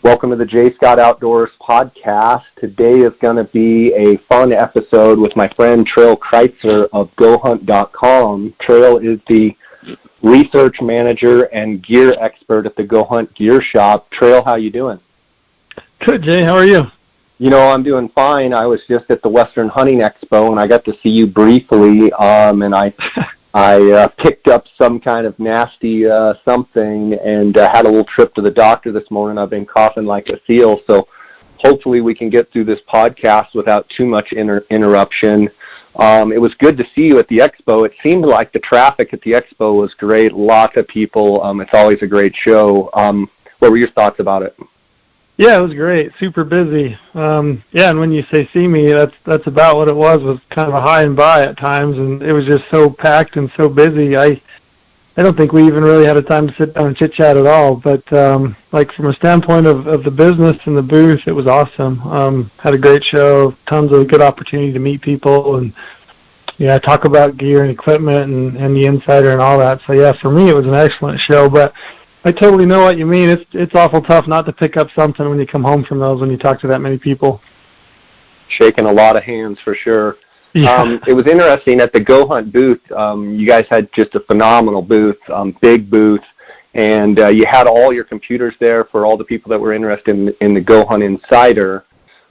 Welcome to the J. Scott Outdoors podcast. Today is going to be a fun episode with my friend Trail Kreitzer of GoHunt.com. Trail is the research manager and gear expert at the Go Hunt Gear Shop. Trail, how you doing? Good, Jay. How are you? You know, I'm doing fine. I was just at the Western Hunting Expo, and I got to see you briefly, and I picked up some kind of nasty something and had a little trip to the doctor this morning. I've been coughing like a seal, so hopefully we can get through this podcast without too much interruption. It was good to see you at the expo. It seemed like the traffic at the expo was great. Lots of people. It's always a great show. What were your thoughts about it? Yeah, it was great. Super busy. And when you say see me, that's about what it was kind of a high and by at times, and it was just so packed and so busy. I don't think we even really had a time to sit down and chit-chat at all, but like from a standpoint of the business and the booth, it was awesome. Had a great show, tons of good opportunity to meet people and talk about gear and equipment and the insider and all that. So yeah, for me it was an excellent show, but I totally know what you mean. It's awful tough not to pick up something when you come home from those when you talk to that many people. Shaking a lot of hands for sure. Yeah. It was interesting at the Go Hunt booth. You guys had just a phenomenal booth, big booth, and you had all your computers there for all the people that were interested in the Go Hunt Insider,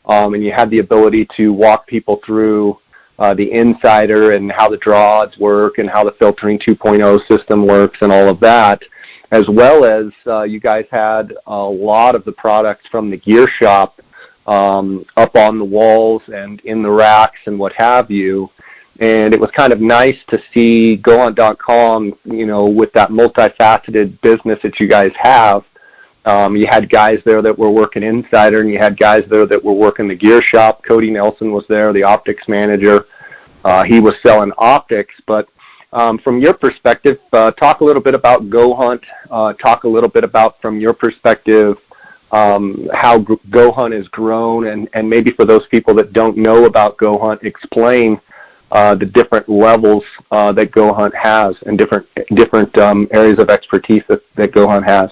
and you had the ability to walk people through the Insider and how the draw odds work and how the filtering 2.0 system works and all of that, as well as you guys had a lot of the products from the gear shop up on the walls and in the racks and what have you. And it was kind of nice to see GoHunt.com, with that multifaceted business that you guys have. You had guys there that were working Insider, and you had guys there that were working the gear shop. Cody Nelson was there, the optics manager. He was selling optics, but from your perspective, talk a little bit about Go Hunt. Talk a little bit about, from your perspective, how Go Hunt has grown, and maybe for those people that don't know about Go Hunt, explain the different levels that Go Hunt has and different areas of expertise that Go Hunt has.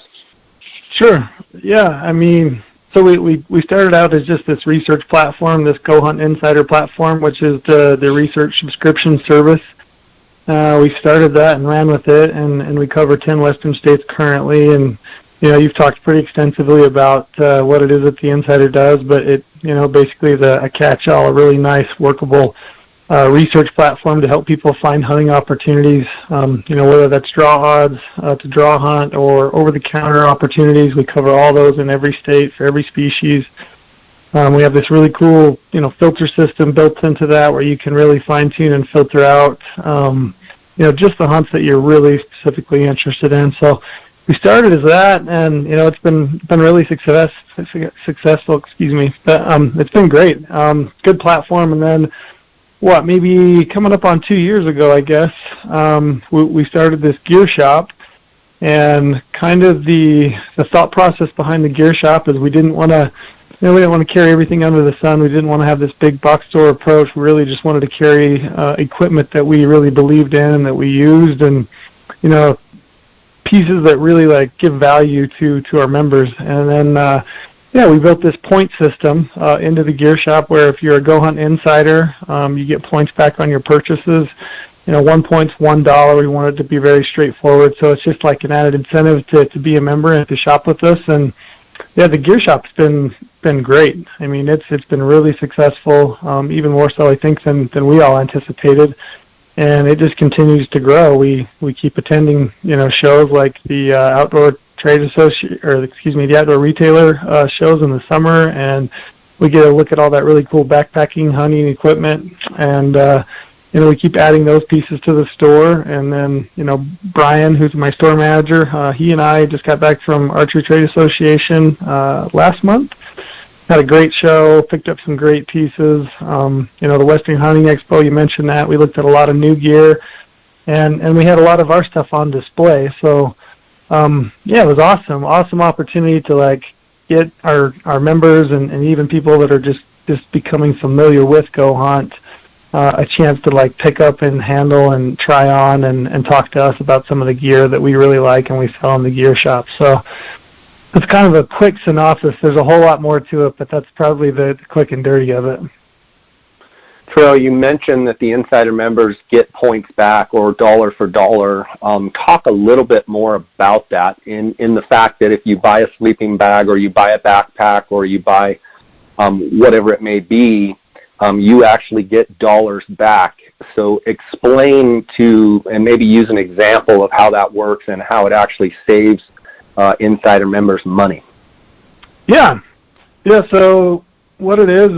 Sure. Yeah. I mean, so we started out as just this research platform, this Go Hunt Insider platform, which is the research subscription service. We started that and ran with it, and we cover 10 western states currently. And you've talked pretty extensively about what it is that the Insider does, but it basically is a catch-all, a really nice, workable research platform to help people find hunting opportunities. Whether that's draw odds to draw hunt or over-the-counter opportunities. We cover all those in every state for every species. We have this really cool, filter system built into that where you can really fine-tune and filter out, just the hunts that you're really specifically interested in. So we started as that, and it's been really successful. But it's been great. Good platform, and then maybe coming up on 2 years ago, I guess, we started this gear shop, and kind of the thought process behind the gear shop is we didn't want to carry everything under the sun. We didn't want to have this big box store approach. We really just wanted to carry equipment that we really believed in and that we used, and pieces that really give value to our members. And then we built this point system into the gear shop where if you're a Go Hunt Insider, you get points back on your purchases. 1 point's $1. We want it to be very straightforward, so it's just like an added incentive to be a member and to shop with us. And yeah, the gear shop's been great. I mean, it's been really successful, even more so I think than we all anticipated, and it just continues to grow. We keep attending shows like the Outdoor Retailer shows in the summer, and we get a look at all that really cool backpacking hunting equipment, and we keep adding those pieces to the store. And then Brian, who's my store manager, he and I just got back from Archery Trade Association last month. Had a great show, picked up some great pieces. The Western Hunting Expo, you mentioned that. We looked at a lot of new gear, and we had a lot of our stuff on display. So it was awesome. Awesome opportunity to get our members and even people that are just becoming familiar with Go Hunt a chance to pick up and handle and try on and talk to us about some of the gear that we really like and we sell in the gear shop. So That's kind of a quick synopsis. There's a whole lot more to it, but that's probably the quick and dirty of it. Trail, you mentioned that the insider members get points back or dollar for dollar. Talk a little bit more about that in the fact that if you buy a sleeping bag or you buy a backpack or you buy whatever it may be, you actually get dollars back. So explain and maybe use an example of how that works and how it actually saves insider members money. Yeah. So what it is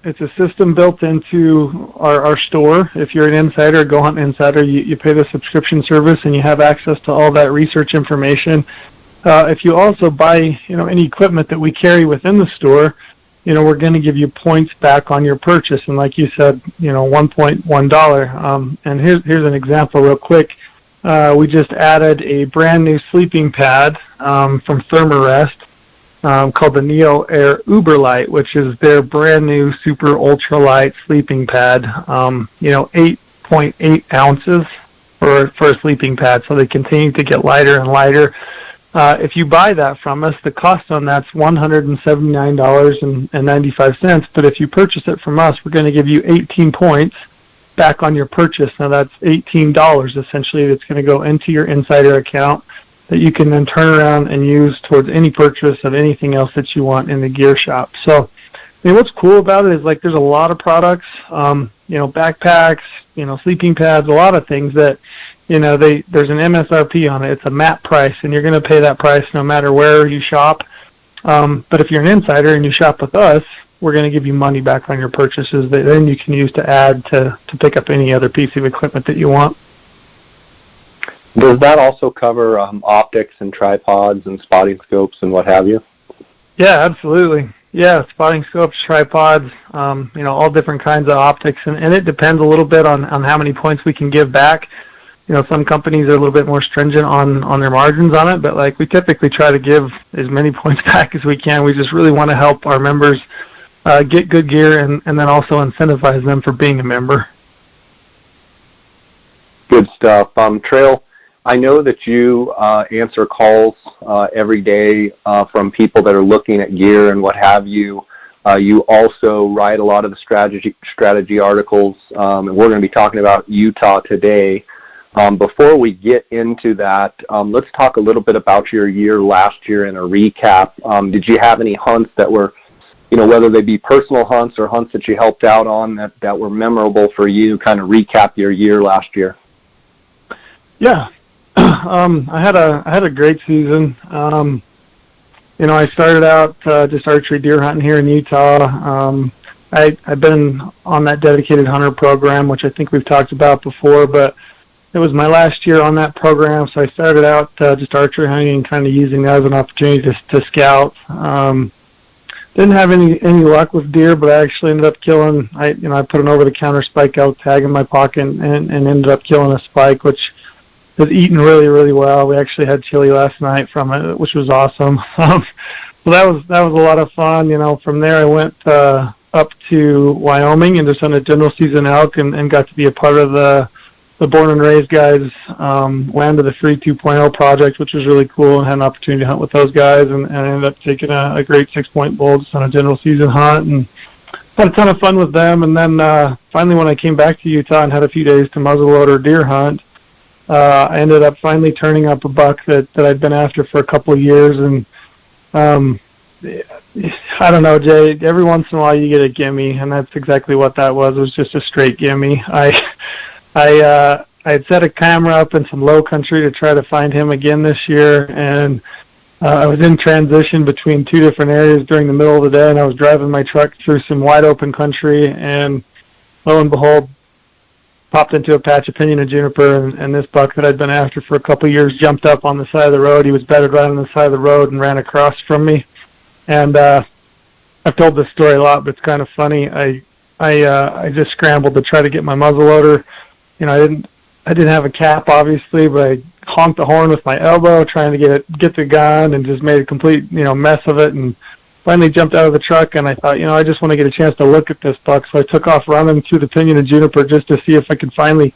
it's a system built into our store. If you're an insider, Go Hunt Insider, you pay the subscription service and you have access to all that research information. If you also buy any equipment that we carry within the store, we're going to give you points back on your purchase. And like you said, $1.1. And here's an example real quick. We just added a brand new sleeping pad from Thermarest called the Neo Air Uberlight, which is their brand new super ultralight sleeping pad. 8.8 ounces for a sleeping pad, so they continue to get lighter and lighter. If you buy that from us, the cost on that's $179.95. But if you purchase it from us, we're going to give you 18 points back on your purchase. Now that's $18 essentially that's going to go into your insider account that you can then turn around and use towards any purchase of anything else that you want in the gear shop. So, what's cool about it is there's a lot of products, backpacks, sleeping pads, a lot of things that, there's an MSRP on it. It's a MAP price, and you're going to pay that price no matter where you shop. But if you're an insider and you shop with us, we're going to give you money back on your purchases that then you can use to add to pick up any other piece of equipment that you want. Does that also cover optics and tripods and spotting scopes and what have you? Yeah, absolutely. Yeah, spotting scopes, tripods, all different kinds of optics. And it depends a little bit on how many points we can give back. Some companies are a little bit more stringent on their margins on it, but we typically try to give as many points back as we can. We just really want to help our members get good gear and then also incentivize them for being a member. Good stuff. Trail, I know that you answer calls every day from people that are looking at gear and what have you. You also write a lot of the strategy articles, and we're going to be talking about Utah today. Before we get into that, let's talk a little bit about your year last year in a recap. Did you have any hunts that were, whether they be personal hunts or hunts that you helped out on that were memorable for you? Kind of recap your year last year. Yeah. I had a great season. I started out just archery deer hunting here in Utah. I've been on that dedicated hunter program, which I think we've talked about before, but it was my last year on that program, so I started out just archery hunting and kind of using that as an opportunity to scout. Didn't have any luck with deer, but I actually ended up killing. I put an over-the-counter spike elk tag in my pocket and ended up killing a spike, which was eaten really, really well. We actually had chili last night from it, which was awesome. Well, that was a lot of fun. From there I went up to Wyoming and just on a general season elk and got to be a part of the Born and Raised guys' Land of the Free 2.0 project, which was really cool, and had an opportunity to hunt with those guys, and I ended up taking a great 6-point bull just on a general season hunt, and had a ton of fun with them. And then finally when I came back to Utah and had a few days to muzzleloader deer hunt, I ended up finally turning up a buck that I'd been after for a couple of years, and I don't know, Jay, every once in a while you get a gimme, and that's exactly what that was. It was just a straight gimme. I had set a camera up in some low country to try to find him again this year, and I was in transition between two different areas during the middle of the day, and I was driving my truck through some wide open country, and lo and behold, popped into a patch of pinyon and juniper, and this buck that I'd been after for a couple of years jumped up on the side of the road. He was bedded right on the side of the road and ran across from me. And I've told this story a lot, but it's kind of funny. I just scrambled to try to get my muzzleloader. I didn't have a cap, obviously, but I honked the horn with my elbow trying to get the gun, and just made a complete mess of it, and finally jumped out of the truck. And I thought, I just want to get a chance to look at this buck, so I took off running through the pinyon and juniper just to see if I could finally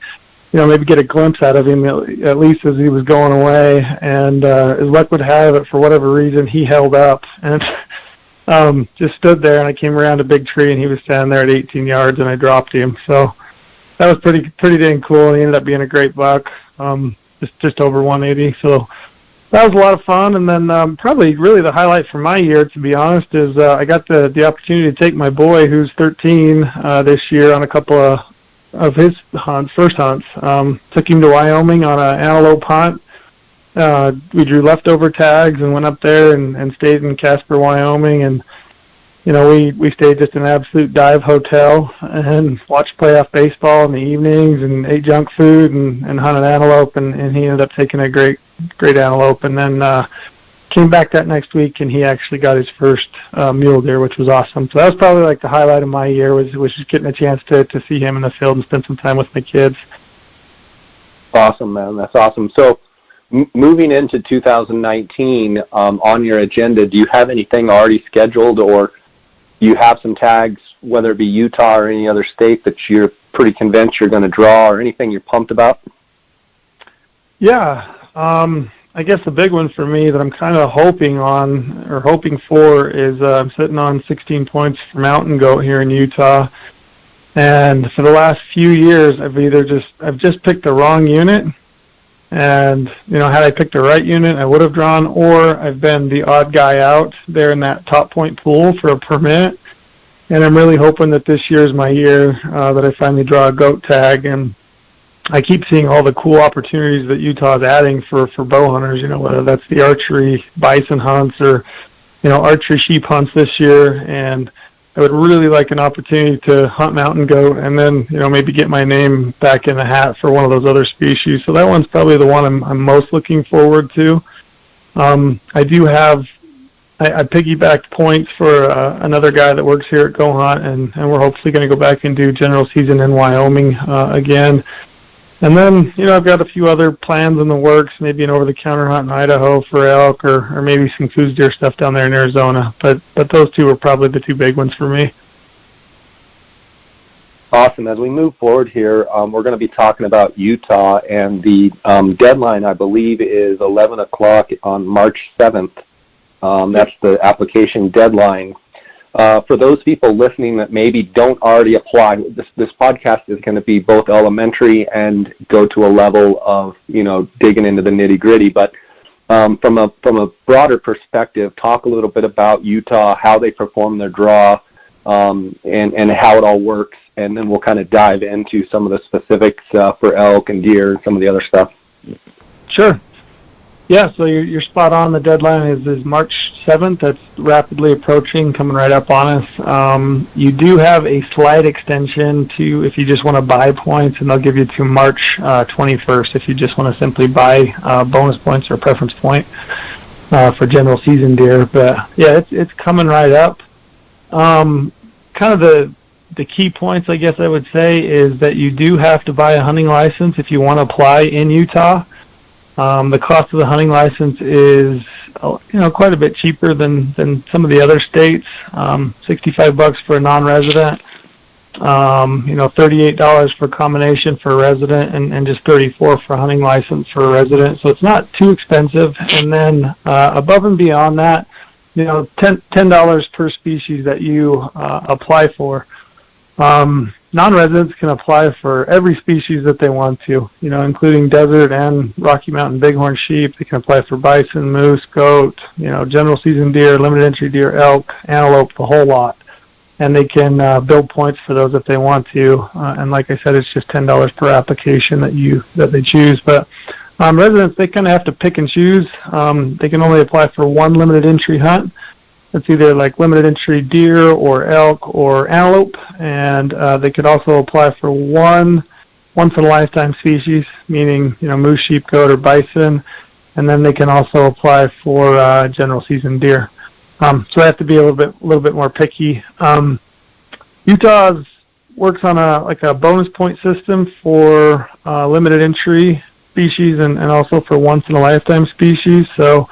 maybe get a glimpse out of him at least as he was going away. And as luck would have it, for whatever reason, he held up and just stood there. And I came around a big tree, and he was standing there at 18 yards, and I dropped him. So that was pretty dang cool. And he ended up being a great buck, just over 180. So that was a lot of fun. And then probably really the highlight for my year, to be honest, is I got the opportunity to take my boy, who's 13 this year, on a couple of his first hunts. Took him to Wyoming on an antelope hunt. We drew leftover tags and went up there and stayed in Casper, Wyoming, and we stayed just in an absolute dive hotel and watched playoff baseball in the evenings and ate junk food and hunted antelope, and he ended up taking a great antelope, and then came back that next week, and he actually got his first mule deer, which was awesome. So that was probably like the highlight of my year, was just getting a chance to see him in the field and spend some time with my kids. Awesome, man. That's awesome. So moving into 2019, on your agenda, do you have anything already scheduled, or you have some tags, whether it be Utah or any other state, that you're pretty convinced you're going to draw, or anything you're pumped about? Yeah. I guess the big one for me that I'm kind of hoping for is I'm sitting on 16 points for mountain goat here in Utah, and for the last few years I've just picked the wrong unit, and had I picked the right unit I would have drawn, or I've been the odd guy out there in that top point pool for a permit, and I'm really hoping that this year is my year that I finally draw a goat tag. And I keep seeing all the cool opportunities that Utah is adding for bow hunters, whether that's the archery bison hunts or, archery sheep hunts this year. And I would really like an opportunity to hunt mountain goat and then, maybe get my name back in the hat for one of those other species. So that one's probably the one I'm most looking forward to. I piggybacked points for another guy that works here at Go Hunt, and we're hopefully going to go back and do general season in Wyoming again. And then, I've got a few other plans in the works, maybe an over-the-counter hunt in Idaho for elk, or maybe some Coues deer stuff down there in Arizona. But those two are probably the two big ones for me. Awesome. As we move forward here, we're going to be talking about Utah, and the deadline, I believe, is 11 o'clock on March 7th. That's the application deadline. For those people listening that maybe don't already apply, this podcast is going to be both elementary and go to a level of, digging into the nitty-gritty. But from a broader perspective, talk a little bit about Utah, how they perform their draw, and how it all works, and then we'll kind of dive into some of the specifics for elk and deer and some of the other stuff. Sure. Yeah, so you're spot on. The deadline is March 7th. That's rapidly approaching, coming right up on us. You do have a slight extension to, if you just want to buy points, and they'll give you to March 21st if you just want to simply buy bonus points or preference point for general season deer. But yeah, it's coming right up. Kind of the key points, I guess I would say, is that you do have to buy a hunting license if you want to apply in Utah. The cost of the hunting license is, quite a bit cheaper than some of the other states. $65 for a non-resident. $38 for a combination for a resident, and just $34 for a hunting license for a resident. So it's not too expensive. And then above and beyond that, $10 per species that you apply for. Non-residents can apply for every species that they want to, including desert and Rocky Mountain bighorn sheep. They can apply for bison, moose, goat, general season deer, limited entry deer, elk, antelope, the whole lot. And they can build points for those if they want to. And like I said, it's just $10 per application that they choose. But residents, they kind of have to pick and choose. They can only apply for one limited entry hunt. It's either like limited entry deer or elk or antelope, and they could also apply for one once-in-a-lifetime species, meaning moose, sheep, goat, or bison, and then they can also apply for general season deer. So they have to be a little bit more picky. Utah works on a bonus point system for limited entry species and also for once-in-a-lifetime species. So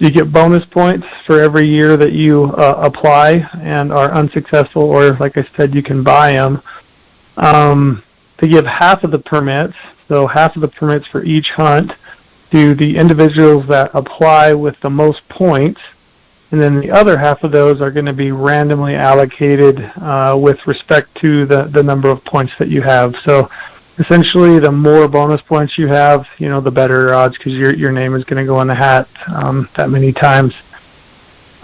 you get bonus points for every year that you apply and are unsuccessful, or like I said, you can buy them. to give half of the permits, so half of the permits for each hunt, to the individuals that apply with the most points, and then the other half of those are going to be randomly allocated with respect to the number of points that you have. So essentially, the more bonus points you have, the better odds, because your name is going to go in the hat that many times.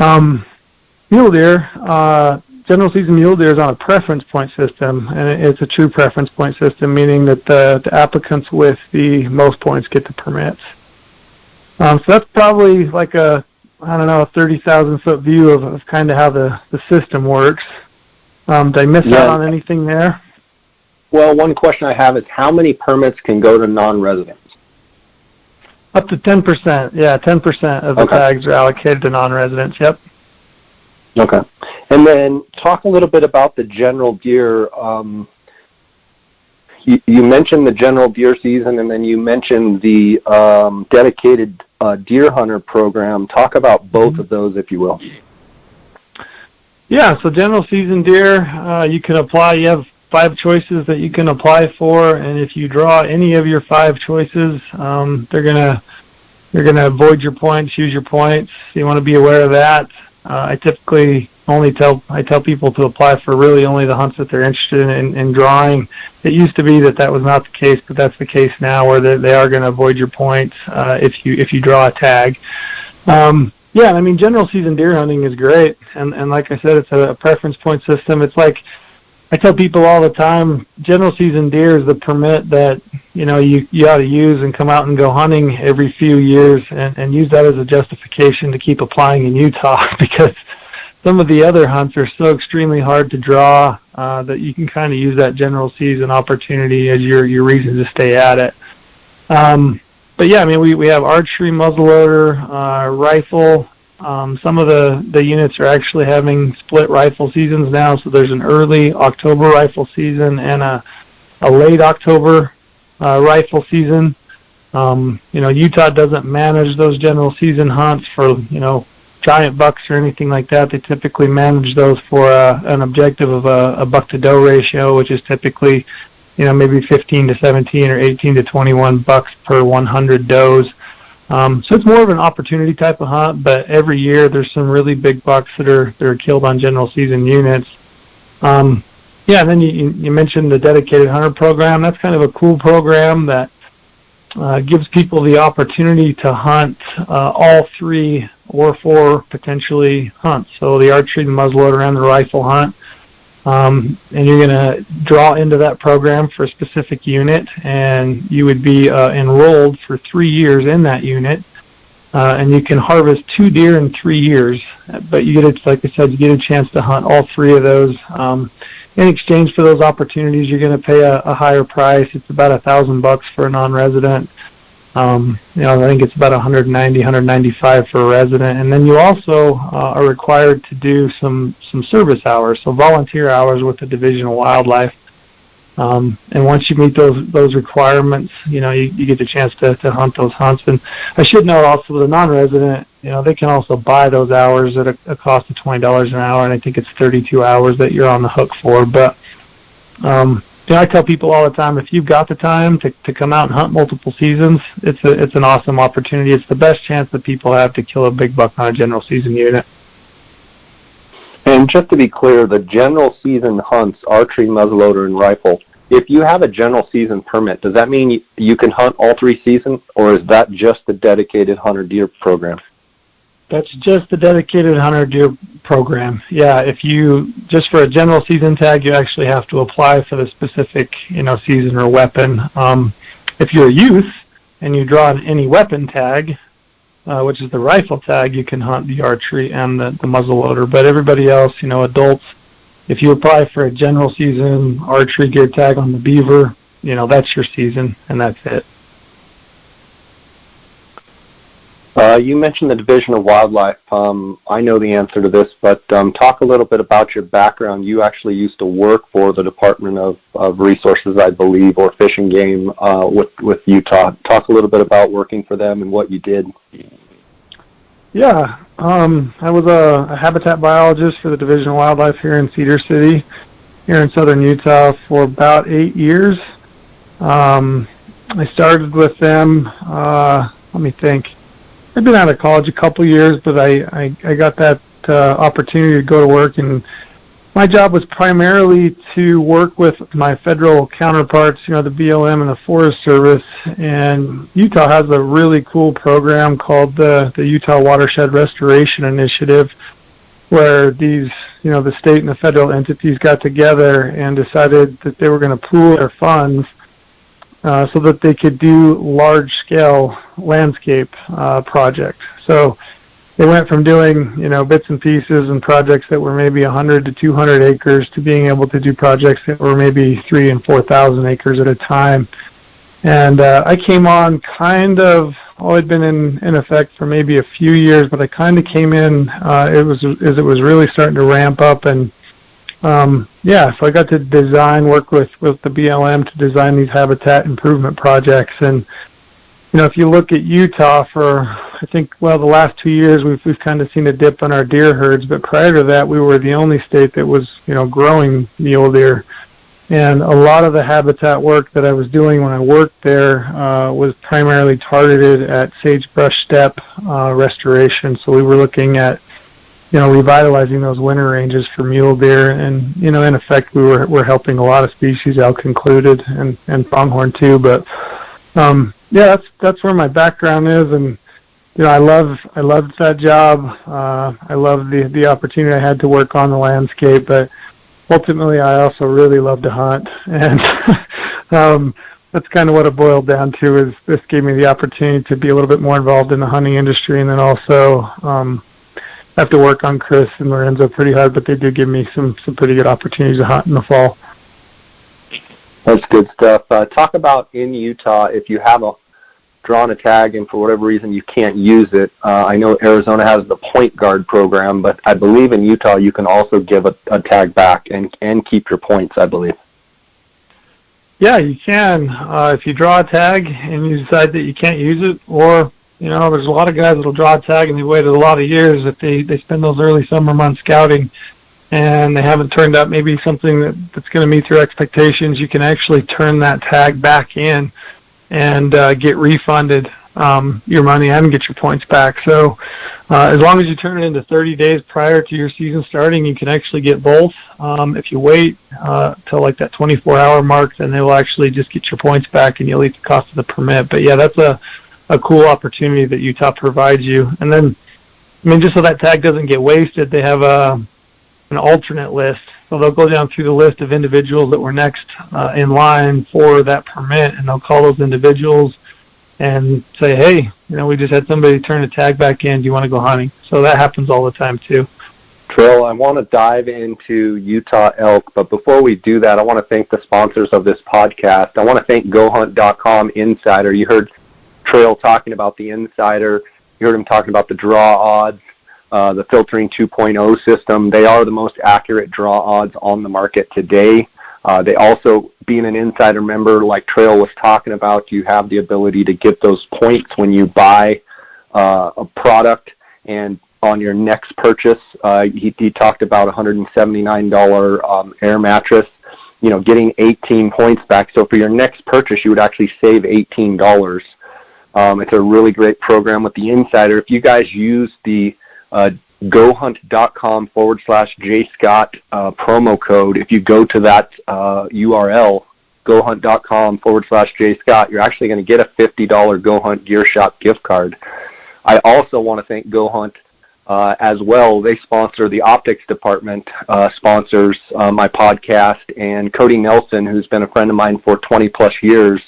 Mule deer, general season mule deer is on a preference point system, and it's a true preference point system, meaning that the applicants with the most points get the permits. So that's probably like a 30,000-foot view of kind of how the system works. Did I miss out on anything there? Well, one question I have is how many permits can go to non-residents? Up to 10%. Yeah, 10% of the tags are allocated to non-residents. Yep. Okay. And then talk a little bit about the general deer. You mentioned the general deer season, and then you mentioned the dedicated deer hunter program. Talk about both of those, if you will. Yeah, so general season deer, you can apply. You have 5 choices that you can apply for, and if you draw any of your 5 choices, you're gonna avoid your points, use your points. So you want to be aware of that. I typically I tell people to apply for really only the hunts that they're interested in drawing. It used to be that was not the case, but that's the case now, where they are going to avoid your points if you draw a tag. Yeah, I mean, general season deer hunting is great, and like I said, it's a preference point system. It's like I tell people all the time, general season deer is the permit that you ought to use and come out and go hunting every few years, and use that as a justification to keep applying in Utah, because some of the other hunts are so extremely hard to draw that you can kind of use that general season opportunity as your reason to stay at it. But yeah, I mean, we have archery, muzzleloader, rifle. Some of the units are actually having split rifle seasons now, so there's an early October rifle season and a late October rifle season. Utah doesn't manage those general season hunts for, giant bucks or anything like that. They typically manage those for an objective of a buck to doe ratio, which is typically, maybe 15 to 17 or 18 to 21 bucks per 100 does. So it's more of an opportunity type of hunt, but every year there's some really big bucks that are killed on general season units. And then you mentioned the dedicated hunter program. That's kind of a cool program that gives people the opportunity to hunt all 3 or 4 potentially hunts. So the archery, the muzzleloader, and the rifle hunt. And you're going to draw into that program for a specific unit, and you would be enrolled for 3 years in that unit. And you can harvest 2 deer in 3 years, but you get like I said, you get a chance to hunt all 3 of those. In exchange for those opportunities, you're going to pay a higher price. It's about $1,000 for a non-resident. I think it's about $190, $195 for a resident, and then you also are required to do some service hours, so volunteer hours with the Division of Wildlife. And once you meet those requirements, you get the chance to hunt those hunts. And I should note also, the non-resident, they can also buy those hours at a cost of $20 an hour, and I think it's 32 hours that you're on the hook for. But I tell people all the time, if you've got the time to come out and hunt multiple seasons, it's an awesome opportunity. It's the best chance that people have to kill a big buck on a general season unit. And just to be clear, the general season hunts, archery, muzzleloader, and rifle, if you have a general season permit, does that mean you can hunt all 3 seasons, or is that just the dedicated hunter deer program? That's just the dedicated hunter deer program. Yeah, if you, just for a general season tag, you actually have to apply for the specific, season or weapon. If you're a youth and you draw an any weapon tag, which is the rifle tag, you can hunt the archery and the muzzleloader. But everybody else, adults, if you apply for a general season archery gear tag on the Beaver, that's your season, and that's it. You mentioned the Division of Wildlife. I know the answer to this, but talk a little bit about your background. You actually used to work for the Department of Resources, I believe, or Fish and Game with Utah. Talk a little bit about working for them and what you did. Yeah, I was a habitat biologist for the Division of Wildlife here in Cedar City, here in southern Utah, for about 8 years. I started with them, let me think. I've been out of college a couple years, but I got that opportunity to go to work, and my job was primarily to work with my federal counterparts, the BLM and the Forest Service. And Utah has a really cool program called the Utah Watershed Restoration Initiative, where these, the state and the federal entities got together and decided that they were going to pool their funds so that they could do large-scale landscape projects. So they went from doing, bits and pieces and projects that were maybe 100 to 200 acres to being able to do projects that were maybe 3,000 and 4,000 acres at a time. And I came on I'd been in effect for maybe a few years, but I kind of came in it was really starting to ramp up. And so I got to work with the BLM to design these habitat improvement projects. And if you look at Utah for, I think, the last 2 years, we've kind of seen a dip on our deer herds, but prior to that, we were the only state that was, growing mule deer. And a lot of the habitat work that I was doing when I worked there was primarily targeted at sagebrush steppe restoration. So we were looking at, revitalizing those winter ranges for mule deer. And, in effect, we're helping a lot of species, elk included, and pronghorn too. But that's where my background is, and I loved that job. I loved the opportunity I had to work on the landscape, but ultimately I also really love to hunt, and that's kind of what it boiled down to. Is this gave me the opportunity to be a little bit more involved in the hunting industry, and then also have to work on Chris and Lorenzo pretty hard, but they do give me some pretty good opportunities to hunt in the fall. That's good stuff. Talk about in Utah, if you have drawn a tag and for whatever reason you can't use it. I know Arizona has the point guard program, but I believe in Utah you can also give a tag back and keep your points, I believe. Yeah, you can. If you draw a tag and you decide that you can't use it, or, there's a lot of guys that will draw a tag and they waited a lot of years if they spend those early summer months scouting, and they haven't turned up maybe something that's going to meet their expectations. You can actually turn that tag back in and get refunded your money and get your points back. So as long as you turn it into 30 days prior to your season starting, you can actually get both. If you wait till like that 24-hour mark, then they will actually just get your points back and you'll eat the cost of the permit. But yeah, that's a cool opportunity that Utah provides you. And then, just so that tag doesn't get wasted, they have an alternate list. So they'll go down through the list of individuals that were next in line for that permit, and they'll call those individuals and say, hey, we just had somebody turn a tag back in. Do you want to go hunting? So that happens all the time too. Trill, I want to dive into Utah elk, but before we do that, I want to thank the sponsors of this podcast. I want to thank GoHunt.com Insider. You heard Trill talking about the Insider. You heard him talking about the draw odds. The Filtering 2.0 system. They are the most accurate draw odds on the market today. They also, being an insider member, like Trail was talking about, you have the ability to get those points when you buy a product, and on your next purchase, he talked about $179 air mattress, getting 18 points back. So for your next purchase, you would actually save $18. It's a really great program with the Insider. If you guys use the GoHunt.com/JScott promo code. If you go to that URL, GoHunt.com/JScott, you're actually going to get a $50 GoHunt Gear Shop gift card. I also want to thank GoHunt as well. They sponsor the optics department, sponsors my podcast, and Cody Nelson, who's been a friend of mine for 20 plus years,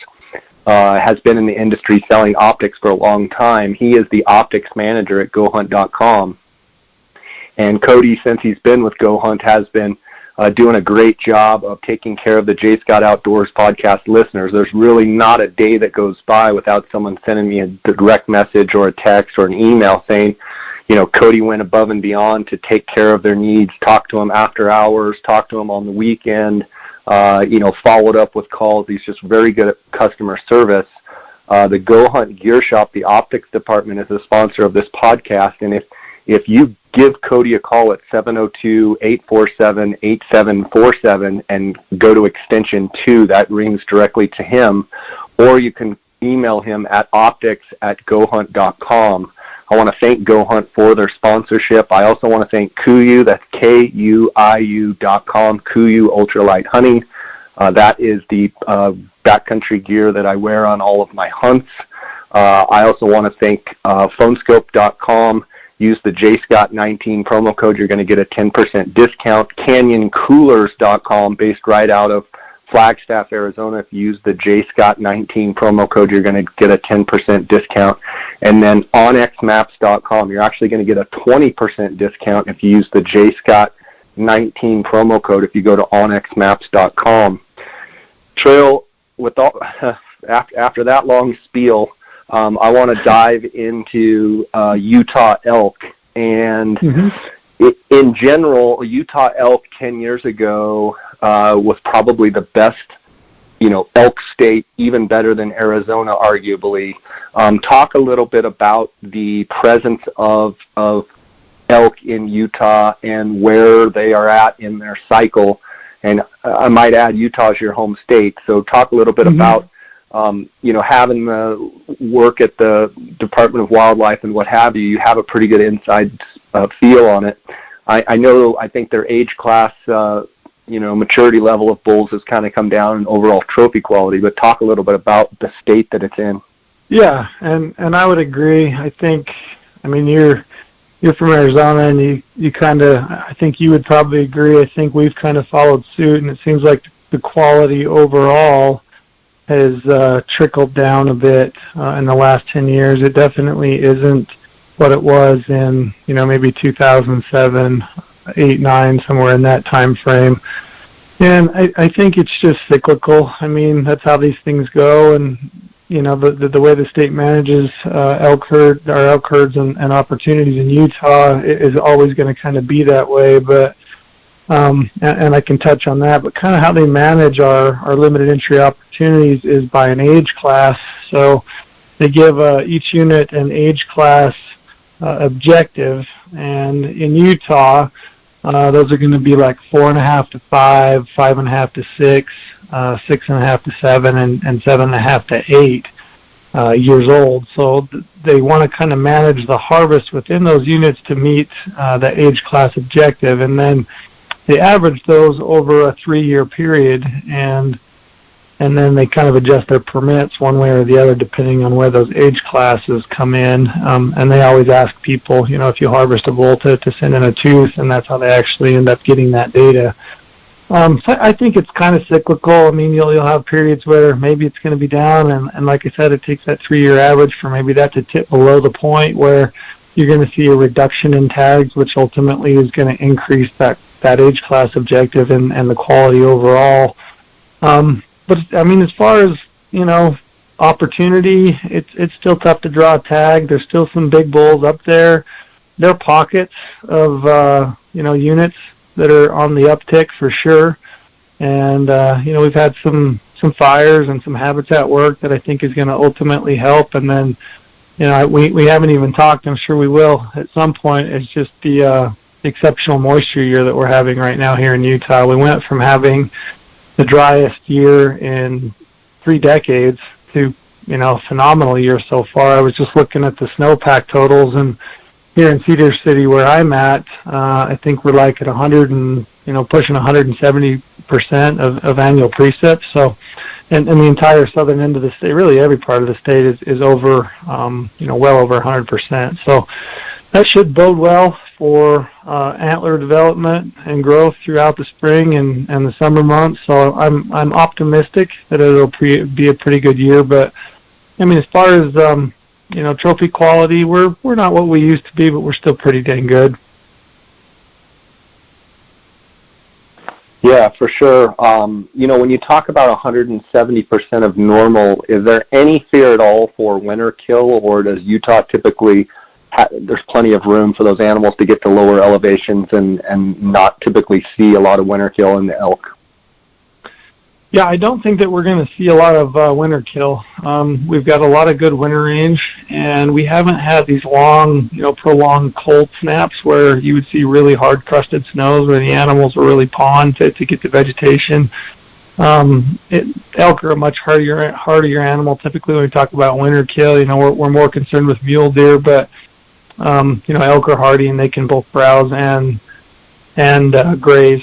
has been in the industry selling optics for a long time. He is the optics manager at GoHunt.com. And Cody, since he's been with GoHunt, has been doing a great job of taking care of the J. Scott Outdoors podcast listeners. There's really not a day that goes by without someone sending me a direct message or a text or an email saying, Cody went above and beyond to take care of their needs, talk to them after hours, talk to them on the weekend, followed up with calls. He's just very good at customer service. The GoHunt Gear Shop, the optics department, is the sponsor of this podcast. And If you give Cody a call at 702-847-8747 and go to extension 2, that rings directly to him, or you can email him at optics@gohunt.com. I want to thank GoHunt for their sponsorship. I also want to thank KUIU, that's KUIU.com, KUIU Ultralight Hunting. That is the backcountry gear that I wear on all of my hunts. I also want to thank phonescope.com. Use the JScott19 promo code. You're going to get a 10% discount. CanyonCoolers.com, based right out of Flagstaff, Arizona. If you use the JScott19 promo code, you're going to get a 10% discount. And then OnXMaps.com, you're actually going to get a 20% discount if you use the JScott19 promo code if you go to OnXMaps.com. Trail, with all, after that long spiel, I want to dive into Utah elk. And in general, Utah elk 10 years ago was probably the best, elk state, even better than Arizona, arguably. Talk a little bit about the presence of elk in Utah and where they are at in their cycle. And I might add, Utah is your home state. So talk a little bit about having the work at the Department of Wildlife and what have you. You have a pretty good inside feel on it. I think their age class, maturity level of bulls has kind of come down in overall trophy quality, but talk a little bit about the state that it's in. Yeah, and I would agree. I think, you're from Arizona, and you kind of, I think you would probably agree. I think we've kind of followed suit, and it seems like the quality overall has trickled down a bit in the last 10 years. It definitely isn't what it was in, maybe 2007, 8, 9, somewhere in that time frame. And I think it's just cyclical. That's how these things go. And, the way the state manages elk herds and opportunities in Utah is always going to kind of be that way. But and I can touch on that, but kind of how they manage our limited entry opportunities is by an age class. So they give each unit an age class objective, and in Utah, those are going to be like 4.5 to 5, 5.5 to 6, 6.5 to 7, and 7.5 to 8 years old. So they want to kind of manage the harvest within those units to meet the age class objective, and then they average those over a 3-year period, and then they kind of adjust their permits one way or the other depending on where those age classes come in. And they always ask people, if you harvest a bull to send in a tooth, and that's how they actually end up getting that data. So I think it's kind of cyclical. You'll have periods where maybe it's going to be down, and like I said, it takes that 3-year average for maybe that to tip below the point where you're going to see a reduction in tags, which ultimately is going to increase that age class objective and the quality overall. But as far as, opportunity, it's still tough to draw a tag. There's still some big bulls up there. There are pockets of, units that are on the uptick for sure. And, we've had some fires and some habitat work that I think is going to ultimately help. And then, we haven't even talked, I'm sure we will at some point. It's just the exceptional moisture year that we're having right now here in Utah. We went from having the driest year in 3 decades to, a phenomenal year so far. I was just looking at the snowpack totals, and here in Cedar City where I'm at, I think we're like at 100 and, pushing 170% of annual precip. So, and the entire southern end of the state, really every part of the state is over, well over 100%. So that should bode well for antler development and growth throughout the spring and the summer months. So I'm optimistic that it'll be a pretty good year. But as far as trophy quality, we're not what we used to be, but we're still pretty dang good. Yeah, for sure. When you talk about 170% of normal, is there any fear at all for winter kill, or does Utah typically there's plenty of room for those animals to get to lower elevations and not typically see a lot of winter kill in the elk? Yeah, I don't think that we're going to see a lot of winter kill. We've got a lot of good winter range, and we haven't had these long, prolonged cold snaps where you would see really hard crusted snows where the animals are really pawing to get the vegetation. Elk are a much hardier animal. Typically, when we talk about winter kill, we're more concerned with mule deer, but elk are hardy and they can both browse and graze.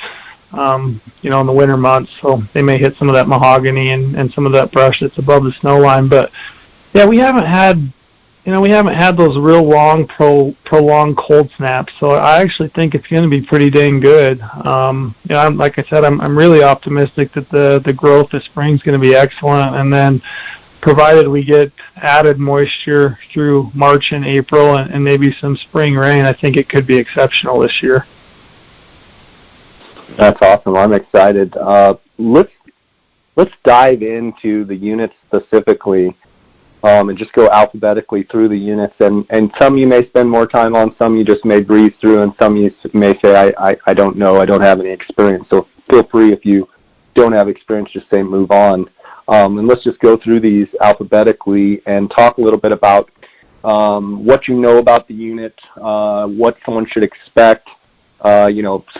In the winter months, so they may hit some of that mahogany and some of that brush that's above the snow line. But yeah, we haven't had those real long, prolonged cold snaps. So I actually think it's going to be pretty dang good. Like I said, I'm really optimistic that the growth this spring is going to be excellent, and then provided we get added moisture through March and April and maybe some spring rain, I think it could be exceptional this year. That's awesome. I'm excited. Let's dive into the units specifically, and just go alphabetically through the units. And some you may spend more time on, some you just may breeze through, and some you may say, I don't know, I don't have any experience. So feel free, if you don't have experience, just say move on. And let's just go through these alphabetically and talk a little bit about what you know about the unit, what someone should expect.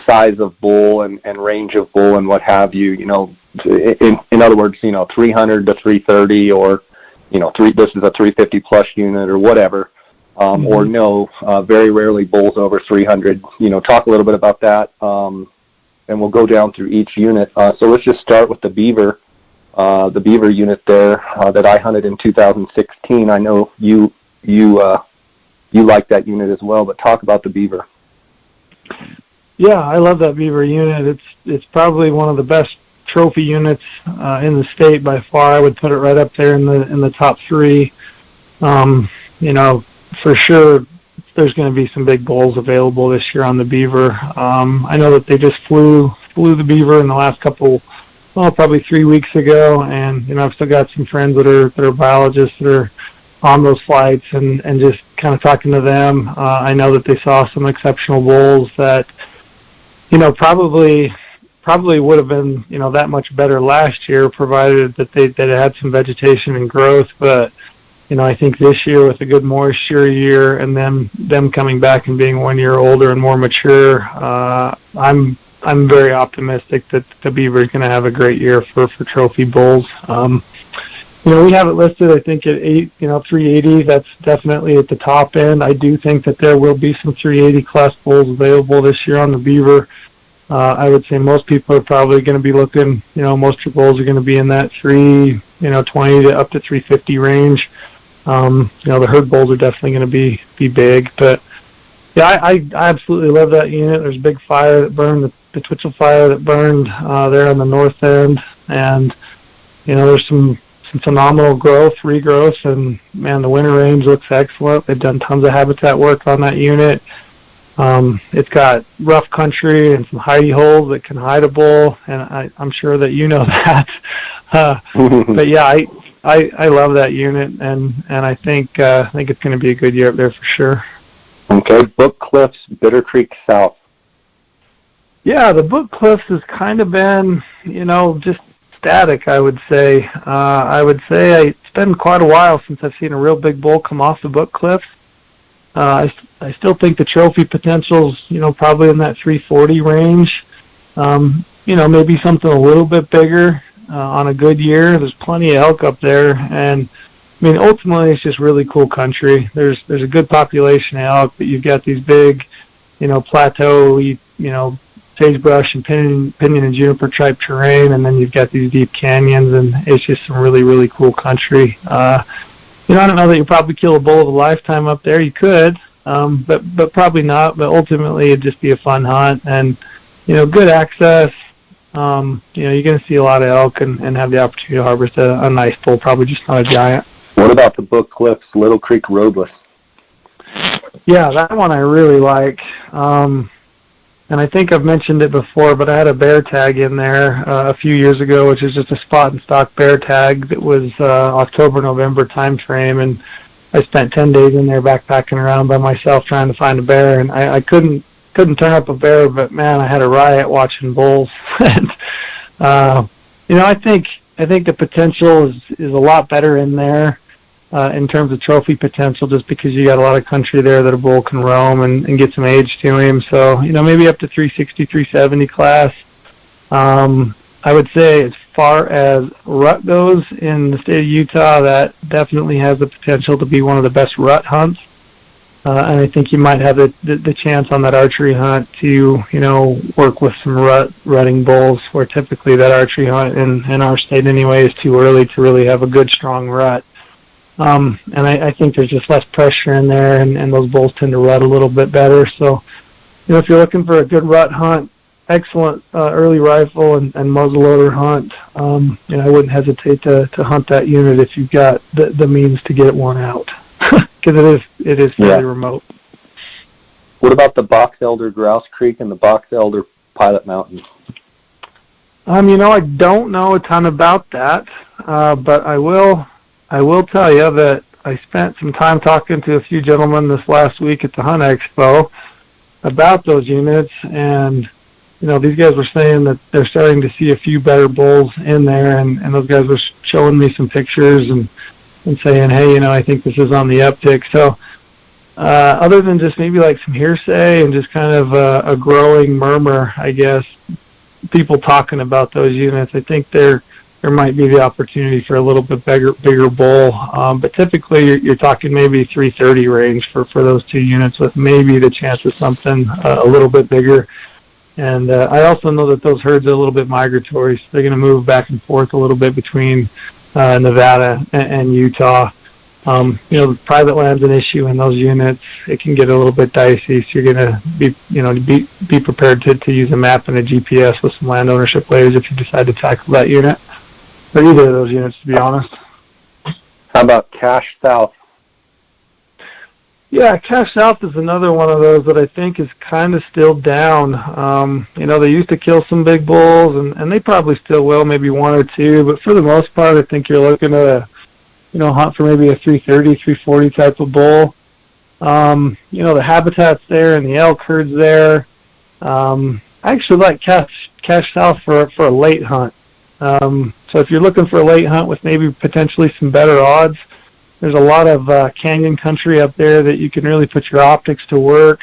Size of bull and range of bull and what have you, in other words, 300 to 330 or, this is a 350 plus unit or whatever, or no, very rarely bulls over 300, talk a little bit about that, and we'll go down through each unit. So let's just start with the Beaver unit there, that I hunted in 2016. I know you like that unit as well, but talk about the Beaver. Yeah, I love that Beaver unit. It's probably one of the best trophy units in the state by far. I would put it right up there in the top three. For sure, there's going to be some big bulls available this year on the Beaver. I know that they just flew the Beaver in the last probably 3 weeks ago, and I've still got some friends that are biologists that are on those flights, and just kind of talking to them. I know that they saw some exceptional bulls that, probably would have been, that much better last year, provided that they had some vegetation and growth. But, I think this year, with a good moisture year and them coming back and being 1 year older and more mature, I'm very optimistic that the Beaver is going to have a great year for trophy bulls. We have it listed, I think, at 380. That's definitely at the top end. I do think that there will be some 380 class bulls available this year on the Beaver. I would say most people are probably going to be looking, most of your bulls are going to be in that 320 to up to 350 range. The herd bulls are definitely going to be big. But yeah, I absolutely love that unit. There's a big fire that burned, the Twitchell fire that burned there on the north end, and there's some phenomenal regrowth, and man, the winter range looks excellent. They've done tons of habitat work on that unit. It's got rough country and some hidey holes that can hide a bull, and I'm sure that you know that. But yeah, I love that unit, and I think it's going to be a good year up there for sure. Okay, Book Cliffs, Bitter Creek South. Yeah, the Book Cliffs has kind of been, just static, I would say. It's been quite a while since I've seen a real big bull come off the Book Cliffs. I still think the trophy potential's, probably in that 340 range. Maybe something a little bit bigger on a good year. There's plenty of elk up there, and ultimately it's just really cool country. There's a good population of elk, but you've got these big, plateau, sagebrush and pinyon and juniper type terrain, and then you've got these deep canyons, and it's just some really, really cool country. I don't know that you probably kill a bull of a lifetime up there. You could, but probably not. But ultimately, it'd just be a fun hunt, and good access. You're going to see a lot of elk and have the opportunity to harvest a nice bull, probably just not a giant. What about the Book Cliffs, Little Creek Roadless? Yeah, that one I really like. And I think I've mentioned it before, but I had a bear tag in there a few years ago, which is just a spot and stock bear tag that was October-November time frame, and I spent 10 days in there backpacking around by myself trying to find a bear, and I couldn't turn up a bear, but man, I had a riot watching bulls. And I think the potential is a lot better in there in terms of trophy potential, just because you got a lot of country there that a bull can roam and get some age to him. So, maybe up to 360, 370 class. I would say as far as rut goes in the state of Utah, that definitely has the potential to be one of the best rut hunts. And I think you might have the chance on that archery hunt to, work with some rutting bulls, where typically that archery hunt in our state anyway is too early to really have a good, strong rut. And I think there's just less pressure in there, and those bulls tend to rut a little bit better. So, if you're looking for a good rut hunt, excellent early rifle and muzzleloader hunt, I wouldn't hesitate to hunt that unit if you've got the means to get it worn out, because it is fairly remote. What about the Box Elder Grouse Creek and the Box Elder Pilot Mountain? I don't know a ton about that, but I will tell you that I spent some time talking to a few gentlemen this last week at the Hunt Expo about those units, and these guys were saying that they're starting to see a few better bulls in there, and those guys were showing me some pictures and saying, hey, I think this is on the uptick. So other than just maybe like some hearsay and just kind of a growing murmur, I guess, people talking about those units, I think there might be the opportunity for a little bit bigger bull. But typically you're talking maybe 330 range for those two units, with maybe the chance of something a little bit bigger. And I also know that those herds are a little bit migratory, so they're going to move back and forth a little bit between Nevada and Utah. The private land's an issue in those units. It can get a little bit dicey, so you're going to be prepared to use a map and a GPS with some land ownership layers if you decide to tackle that unit. Or either of those units, to be honest. How about Cache South? Yeah, Cache South is another one of those that I think is kind of still down. They used to kill some big bulls, and they probably still will, maybe one or two. But for the most part, I think you're looking at a hunt for maybe a 330, 340 type of bull. The habitat's there and the elk herd's there. I actually like Cache South for a late hunt. So if you're looking for a late hunt with maybe potentially some better odds, there's a lot of canyon country up there that you can really put your optics to work.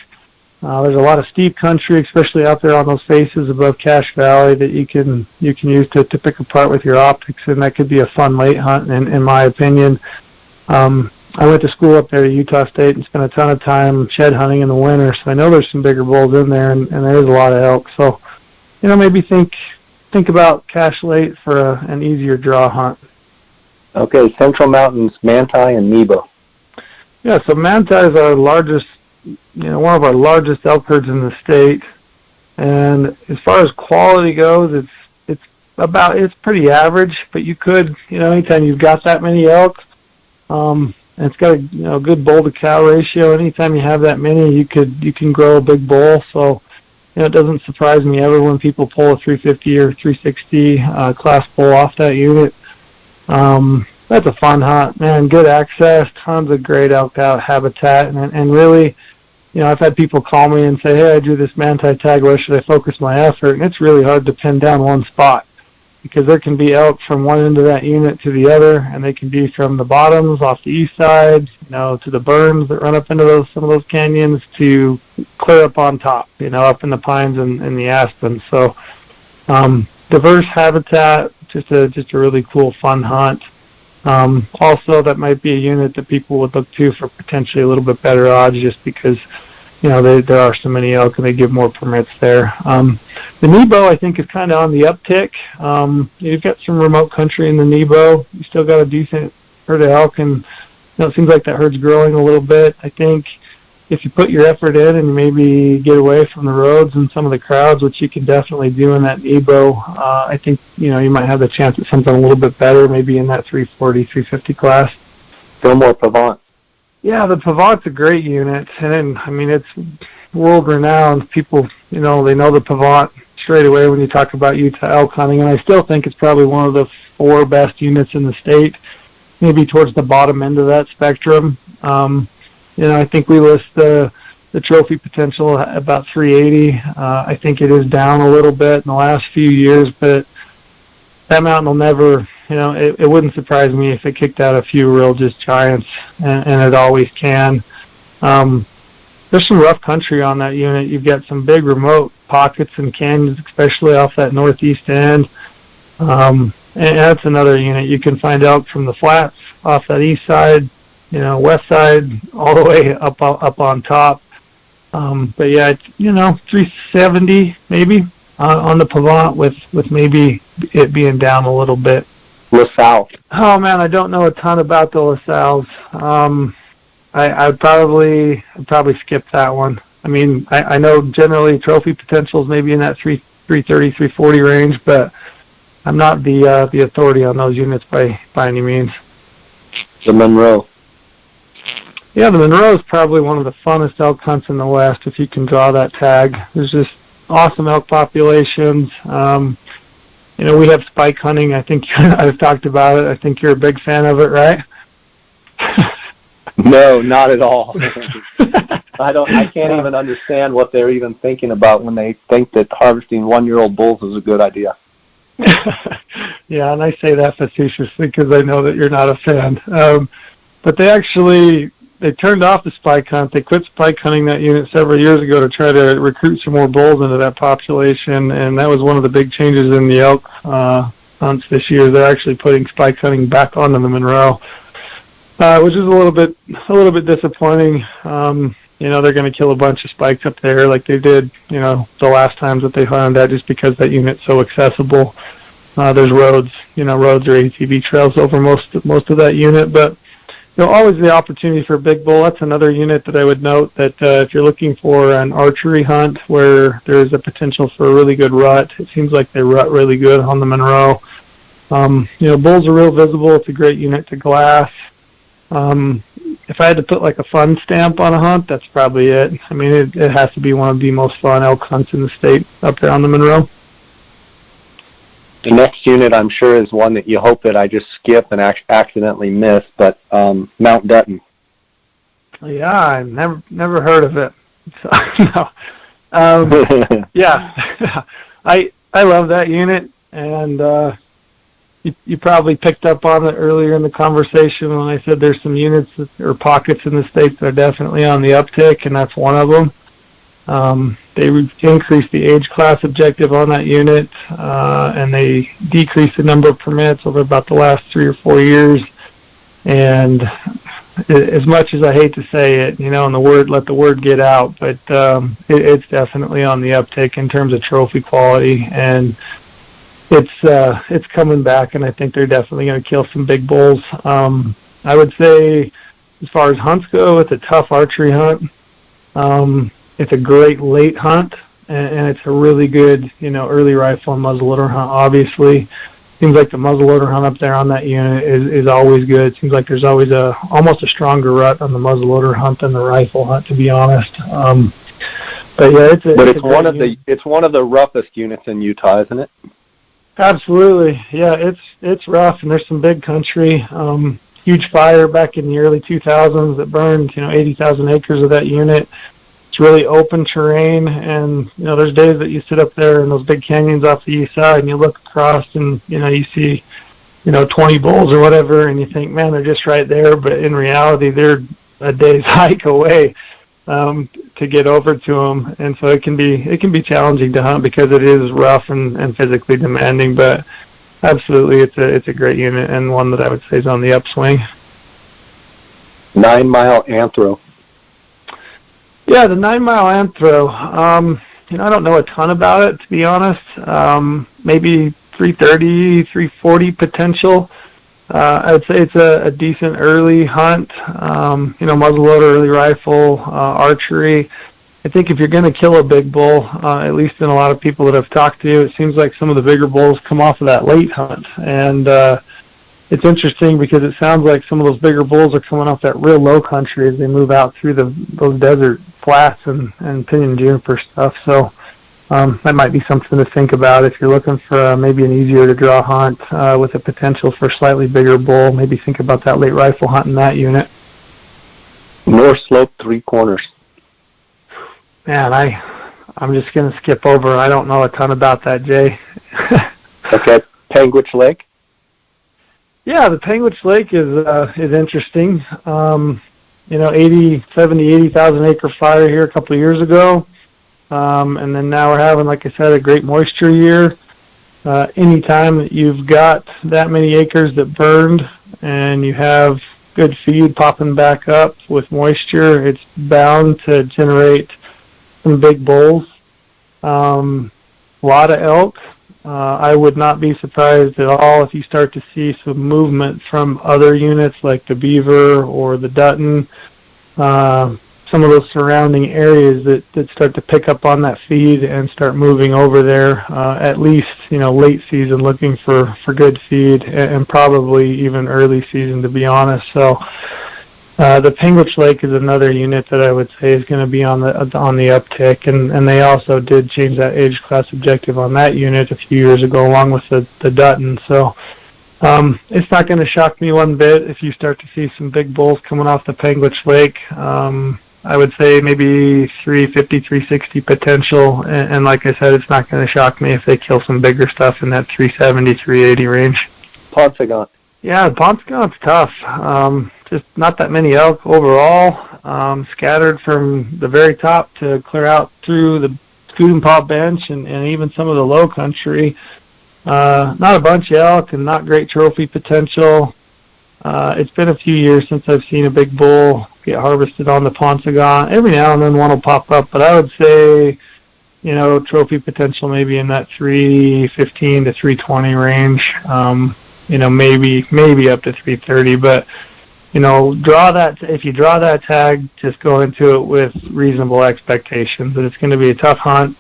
There's a lot of steep country, especially out there on those faces above Cache Valley, that you can use to pick apart with your optics, and that could be a fun late hunt, in my opinion. I went to school up there at Utah State and spent a ton of time shed hunting in the winter, so I know there's some bigger bulls in there, and there is a lot of elk. So, maybe think about Cache late for an easier draw hunt. Okay, Central Mountains, Manti and Nebo. Yeah, so Manti is our largest, one of our largest elk herds in the state. And as far as quality goes, it's pretty average, but you could, anytime you've got that many elk, and it's got a good bull to cow ratio, anytime you have that many, you can grow a big bull. So, it doesn't surprise me ever when people pull a 350 or 360 class bull off that unit. That's a fun hunt, man. Good access, tons of great elk out habitat, and really, I've had people call me and say, hey, I drew this Manti tag, where should I focus my effort? And it's really hard to pin down one spot, because there can be elk from one end of that unit to the other, and they can be from the bottoms off the east side, to the burns that run up into some of those canyons, to clear up on top, up in the pines and the aspens. So diverse habitat, just a really cool, fun hunt. Also, that might be a unit that people would look to for potentially a little bit better odds, just because there are so many elk and they give more permits there. The Nebo, I think, is kind of on the uptick. You've got some remote country in the Nebo. You still got a decent herd of elk, and it seems like that herd's growing a little bit. I think if you put your effort in and maybe get away from the roads and some of the crowds, which you can definitely do in that Nebo, I think you might have the chance at something a little bit better, maybe in that 340, 350 class. Fillmore Pavant. Yeah, the Pavant's a great unit, and it's world-renowned. People, they know the Pavant straight away when you talk about Utah elk hunting, and I still think it's probably one of the 4 best units in the state, maybe towards the bottom end of that spectrum. I think we list the trophy potential at about 380. I think it is down a little bit in the last few years, but that mountain will never, it wouldn't surprise me if it kicked out a few real just giants, and it always can. There's some rough country on that unit. You've got some big remote pockets and canyons, especially off that northeast end. And that's another unit. You can find elk from the flats off that east side, west side, all the way up on top. But yeah, 370 maybe on the Pavant with maybe it being down a little bit. LaSalle. Oh man, I don't know a ton about the LaSalles. I'd probably skip that one. I mean, I know generally trophy potential is maybe in that 330, 340 range, but I'm not the authority on those units by any means. The Monroe. Yeah, the Monroe is probably one of the funnest elk hunts in the West if you can draw that tag. There's just awesome elk populations. We have spike hunting. I think I've talked about it. I think you're a big fan of it, right? No, not at all. I can't even understand what they're even thinking about when they think that harvesting 1-year-old bulls is a good idea. Yeah, and I say that facetiously because I know that you're not a fan. But they turned off the spike hunt. They quit spike hunting that unit several years ago to try to recruit some more bulls into that population, and that was one of the big changes in the elk hunts this year. They're actually putting spike hunting back onto the Monroe, which is a little bit disappointing. They're going to kill a bunch of spikes up there like they did, the last times that they hunted that, just because that unit's so accessible. There's roads, roads or ATV trails over most of that unit, but always the opportunity for a big bull. That's another unit that I would note that if you're looking for an archery hunt where there's a potential for a really good rut, it seems like they rut really good on the Monroe. Bulls are real visible. It's a great unit to glass. If I had to put like a fun stamp on a hunt, that's probably it. I mean, it has to be one of the most fun elk hunts in the state up there on the Monroe. The next unit, I'm sure, is one that you hope that I just skip and accidentally miss, but Mount Dutton. Yeah, I've never heard of it. So, no. Yeah, I love that unit, and you probably picked up on it earlier in the conversation when I said there's some units or pockets in the state that are definitely on the uptick, and that's one of them. They increased the age class objective on that unit, and they decreased the number of permits over about the last 3 or 4 years. And as much as I hate to say it, and let the word get out, but it's definitely on the uptick in terms of trophy quality, and it's coming back, and I think they're definitely going to kill some big bulls. I would say, as far as hunts go, it's a tough archery hunt. It's a great late hunt, and it's a really good, early rifle and muzzleloader hunt, obviously. Seems like the muzzleloader hunt up there on that unit is always good. Seems like there's always almost a stronger rut on the muzzleloader hunt than the rifle hunt, to be honest. But yeah, it's one of the roughest units in Utah, isn't it? Absolutely. Yeah, it's rough, and there's some big country. Huge fire back in the early 2000s that burned, 80,000 acres of that unit. It's really open terrain, and there's days that you sit up there in those big canyons off the east side, and you look across, and you see 20 bulls or whatever, and you think, man, they're just right there, but in reality they're a day's hike away to get over to them, and so it can be challenging to hunt because it is rough and physically demanding. But absolutely, it's a great unit, and one that I would say is on the upswing. 9 Mile Anthro. Yeah, the 9 Mile Anthro. I don't know a ton about it, to be honest. Maybe 330, 340 potential. I'd say it's a decent early hunt. Muzzleloader, early rifle, archery. I think if you're going to kill a big bull, at least in a lot of people that I've talked to, it seems like some of the bigger bulls come off of that late hunt. And it's interesting because it sounds like some of those bigger bulls are coming off that real low country as they move out through those desert flats and pinyon juniper stuff. So that might be something to think about if you're looking for maybe an easier to draw hunt with a potential for a slightly bigger bull. Maybe think about that late rifle hunt in that unit. North Slope 3 Corners. Man, I'm just going to skip over. I don't know a ton about that, Jay. Okay. Penguich Lake? Yeah, the Penguich Lake is interesting. 80,000 acre fire here a couple of years ago. And then now we're having, like I said, a great moisture year. Anytime that you've got that many acres that burned and you have good feed popping back up with moisture, it's bound to generate some big bulls. A lot of elk. I would not be surprised at all if you start to see some movement from other units like the Beaver or the Dutton, some of those surrounding areas that start to pick up on that feed and start moving over there, at least, late season looking for good feed and probably even early season, to be honest. So the Penguich Lake is another unit that I would say is going to be on the uptick, and they also did change that age class objective on that unit a few years ago along with the Dutton. So it's not going to shock me one bit if you start to see some big bulls coming off the Penguich Lake. I would say maybe 350, 360 potential, and like I said, it's not going to shock me if they kill some bigger stuff in that 370, 380 range. Paunsaugunt. Yeah, the Paunsaugunt's tough. Just not that many elk overall, scattered from the very top to clear out through the Scoot-and-Pop bench and even some of the low country. Not a bunch of elk and not great trophy potential. It's been a few years since I've seen a big bull get harvested on the Paunsaugunt. Every now and then one will pop up, but I would say, trophy potential maybe in that 315 to 320 range. Maybe up to 330, but if you draw that tag, just go into it with reasonable expectations that it's going to be a tough hunt.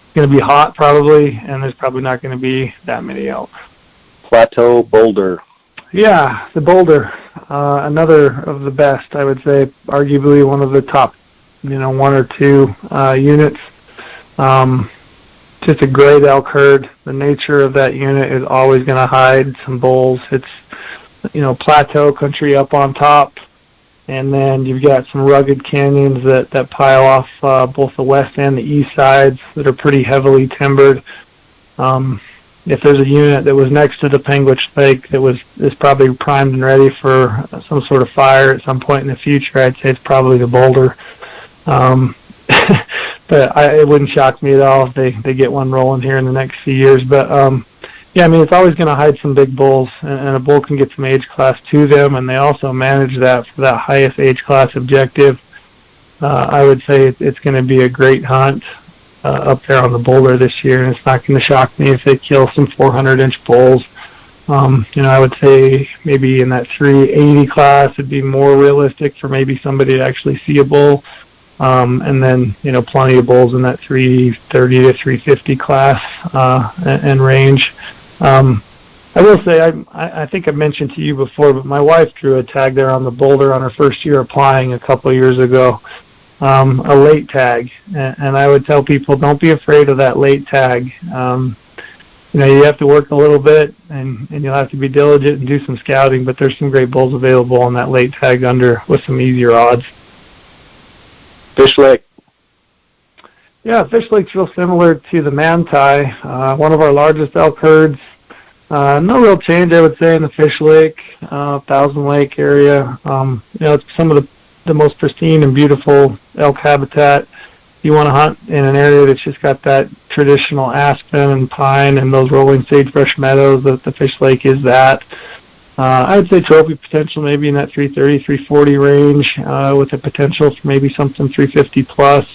It's going to be hot probably, and there's probably not going to be that many elk. Plateau Boulder. Yeah, the Boulder, another of the best, I would say, arguably one of the top, one or two units. Just a great elk herd. The nature of that unit is always going to hide some bulls. It's, plateau country up on top, and then you've got some rugged canyons that pile off both the west and the east sides that are pretty heavily timbered. If there's a unit that was next to the Penguich Lake that is probably primed and ready for some sort of fire at some point in the future, I'd say it's probably the Boulder. But it wouldn't shock me at all if they get one rolling here in the next few years. But it's always going to hide some big bulls, and a bull can get some age class to them, and they also manage that for that highest age class objective. I would say it's going to be a great hunt up there on the Boulder this year, and it's not going to shock me if they kill some 400-inch bulls. I would say maybe in that 380 class would be more realistic for maybe somebody to actually see a bull. And then, plenty of bulls in that 330 to 350 class and range. I will say, I think I mentioned to you before, but my wife drew a tag there on the Boulder on her first year applying a couple of years ago, a late tag. And I would tell people, don't be afraid of that late tag. You have to work a little bit, and you'll have to be diligent and do some scouting, but there's some great bulls available on that late tag under with some easier odds. Fish Lake. Yeah, Fish Lake's real similar to the Manti, one of our largest elk herds. No real change, I would say, in the Fish Lake, Thousand Lake area. It's some of the most pristine and beautiful elk habitat. You want to hunt in an area that's just got that traditional aspen and pine and those rolling sagebrush meadows. The Fish Lake is that. I would say trophy potential maybe in that 330, 340 range, with the potential for maybe something 350 plus.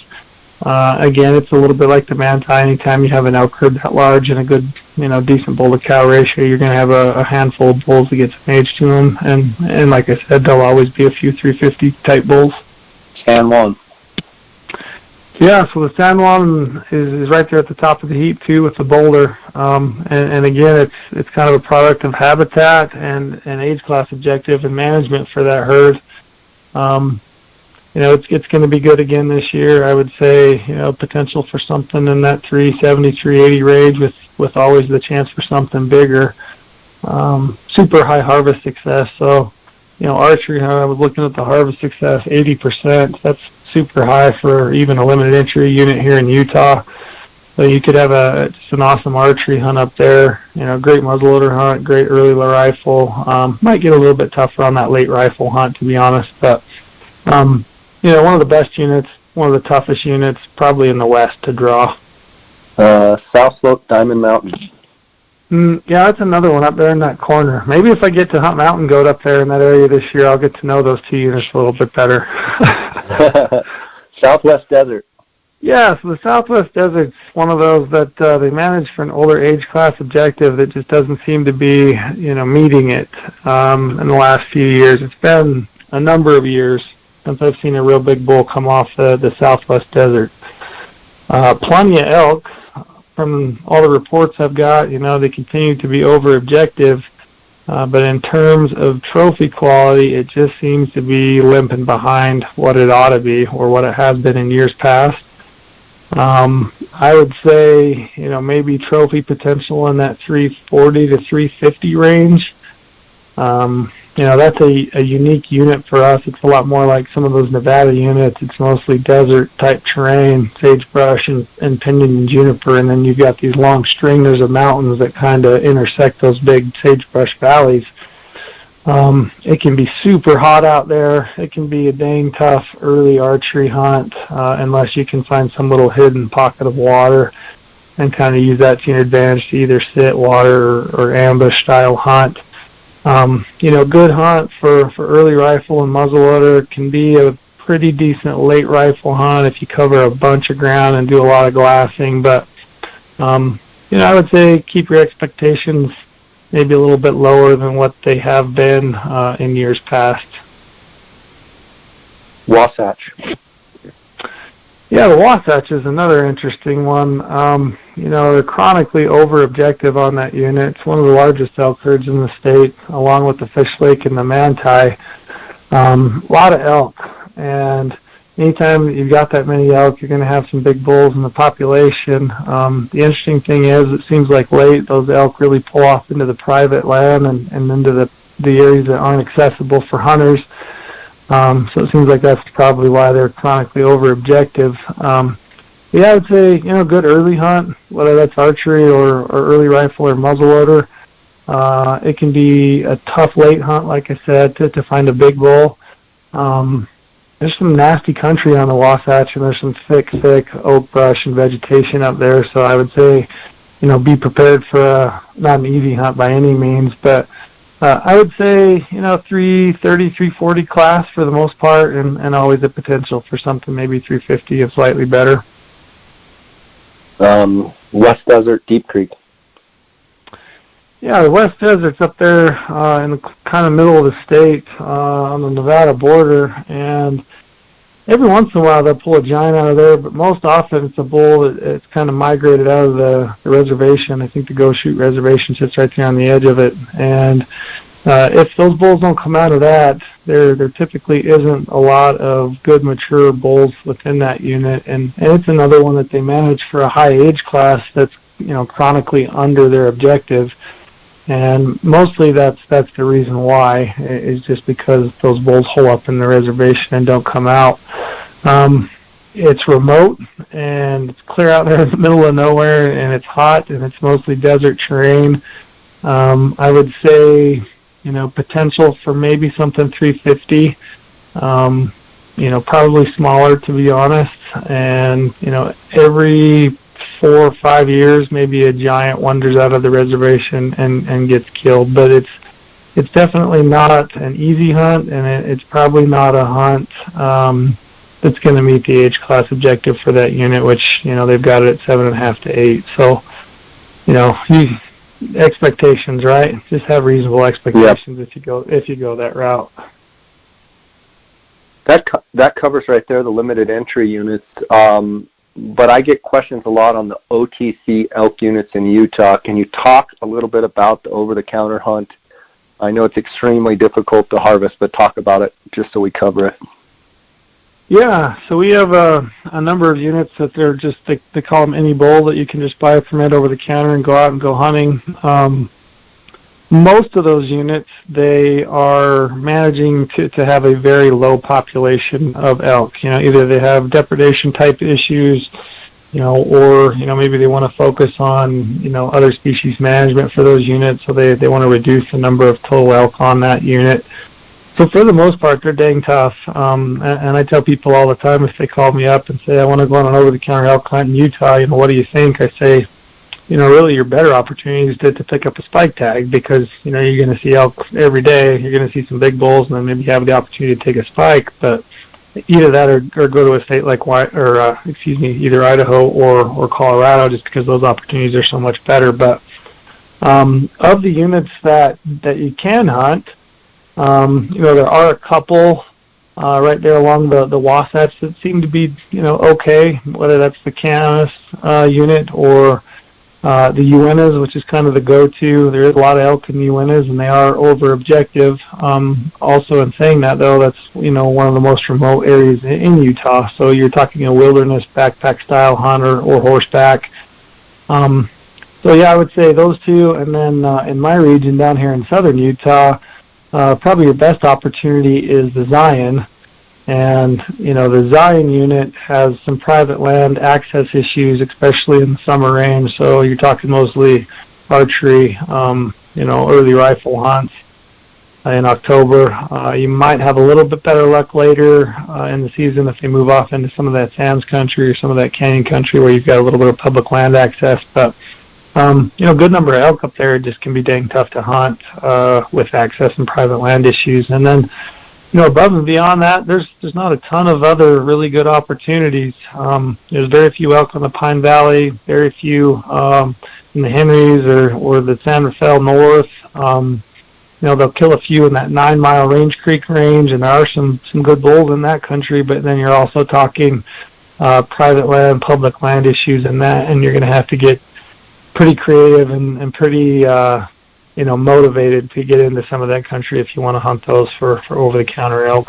Again, it's a little bit like the Manti. Anytime you have an elk herd that large and a good, decent bull to cow ratio, you're going to have a handful of bulls that get some age to them. And like I said, there'll always be a few 350 type bulls. San Juan. Yeah, so the San Juan is right there at the top of the heap too with the Boulder, and again it's kind of a product of habitat and age class objective and management for that herd. It's going to be good again this year. I would say potential for something in that 370, 380 range with always the chance for something bigger. Super high harvest success. So archery, I was looking at the harvest success, 80%. That's super high for even a limited entry unit here in Utah. So you could have just an awesome archery hunt up there. Great muzzleloader hunt, great early rifle. Might get a little bit tougher on that late rifle hunt, to be honest. But one of the best units, one of the toughest units, probably in the west to draw. South Slope, Diamond Mountain. Yeah, that's another one up there in that corner. Maybe if I get to hunt mountain goat up there in that area this year, I'll get to know those two units a little bit better. Southwest Desert. Yeah, so the Southwest Desert's one of those that they manage for an older age class objective that just doesn't seem to be, meeting it in the last few years. It's been a number of years since I've seen a real big bull come off the Southwest Desert. Plenty of elk. From all the reports I've got, they continue to be over objective, but in terms of trophy quality, it just seems to be limping behind what it ought to be or what it has been in years past. I would say, maybe trophy potential in that 340 to 350 range. That's a unique unit for us. It's a lot more like some of those Nevada units. It's mostly desert-type terrain, sagebrush and pinyon and juniper, and then you've got these long stringers of mountains that kind of intersect those big sagebrush valleys. It can be super hot out there. It can be a dang tough early archery hunt unless you can find some little hidden pocket of water and kind of use that to your advantage to either sit, water, or ambush-style hunt. Good hunt for early rifle and muzzleloader can be a pretty decent late rifle hunt if you cover a bunch of ground and do a lot of glassing. But, I would say keep your expectations maybe a little bit lower than what they have been in years past. Wasatch. Yeah, the Wasatch is another interesting one. They're chronically over objective on that unit. It's one of the largest elk herds in the state, along with the Fish Lake and the Manti. A lot of elk, and anytime you've got that many elk, you're going to have some big bulls in the population. The interesting thing is, it seems like late those elk really pull off into the private land and into the areas that aren't accessible for hunters. So it seems like that's probably why they're chronically over objective. I would say, good early hunt, whether that's archery or early rifle or muzzleloader. It can be a tough late hunt, like I said, to find a big bull. There's some nasty country on the Wasatch, and there's some thick oak brush and vegetation up there. So I would say, be prepared for not an easy hunt by any means, but I would say, 330, 340 class for the most part, and always a potential for something maybe 350 if slightly better. West Desert, Deep Creek. Yeah, the West Desert's up there in the kind of middle of the state on the Nevada border, and every once in a while they'll pull a giant out of there, but most often it's a bull that's kind of migrated out of the reservation. I think the Go Shoot reservation sits right there on the edge of it, and if those bulls don't come out of that, there typically isn't a lot of good mature bulls within that unit, and it's another one that they manage for a high age class that's chronically under their objective. And mostly that's the reason why, is just because those bulls hole up in the reservation and don't come out. It's remote, and it's clear out there in the middle of nowhere, and it's hot, and it's mostly desert terrain. I would say, potential for maybe something 350, probably smaller, to be honest. And, every 4 or 5 years, maybe a giant wanders out of the reservation and gets killed. But it's definitely not an easy hunt, and it's probably not a hunt that's going to meet the age class objective for that unit, which they've got it at 7.5 to 8. So expectations, right? Just have reasonable expectations. Yep. if you go that route. That covers right there the limited entry units. But I get questions a lot on the OTC elk units in Utah. Can you talk a little bit about the over-the-counter hunt? I know it's extremely difficult to harvest, but talk about it just so we cover it. Yeah, so we have a number of units that they're just, they call them any bull, that you can just buy a permit over the counter and go out and go hunting. Most of those units, they are managing to have a very low population of elk. Either they have depredation type issues, or maybe they want to focus on other species management for those units, so they want to reduce the number of total elk on that unit. So for the most part, they're dang tough. And I tell people all the time, if they call me up and say, I want to go on an over-the-counter elk hunt in Utah, what do you think? I say, really your better opportunity is to pick up a spike tag, because, you're going to see elk every day. You're going to see some big bulls, and then maybe have the opportunity to take a spike. But either that or go to a state like, either Idaho or Colorado, just because those opportunities are so much better. But of the units that you can hunt, there are a couple right there along the Wasatch that seem to be, okay, whether that's the Canis unit or the Uintas, which is kind of the go-to. There is a lot of elk in the Uintas, and they are over objective. Also, in saying that, though, that's, one of the most remote areas in Utah. So you're talking a wilderness backpack-style hunt or horseback. So, yeah, I would say those two. And then in my region down here in southern Utah, probably your best opportunity is the Zion. And, the Zion unit has some private land access issues, especially in the summer range. So you're talking mostly archery, early rifle hunts in October. You might have a little bit better luck later in the season if they move off into some of that sands country or some of that canyon country where you've got a little bit of public land access. But good number of elk up there just can be dang tough to hunt with access and private land issues. And then, above and beyond that, there's not a ton of other really good opportunities. There's very few elk on the Pine Valley, very few in the Henrys or the San Rafael North. They'll kill a few in that 9 Mile Range Creek range, and there are some good bulls in that country, but then you're also talking private land, public land issues in that, and you're going to have to get pretty creative and pretty motivated to get into some of that country if you want to hunt those for over-the-counter elk.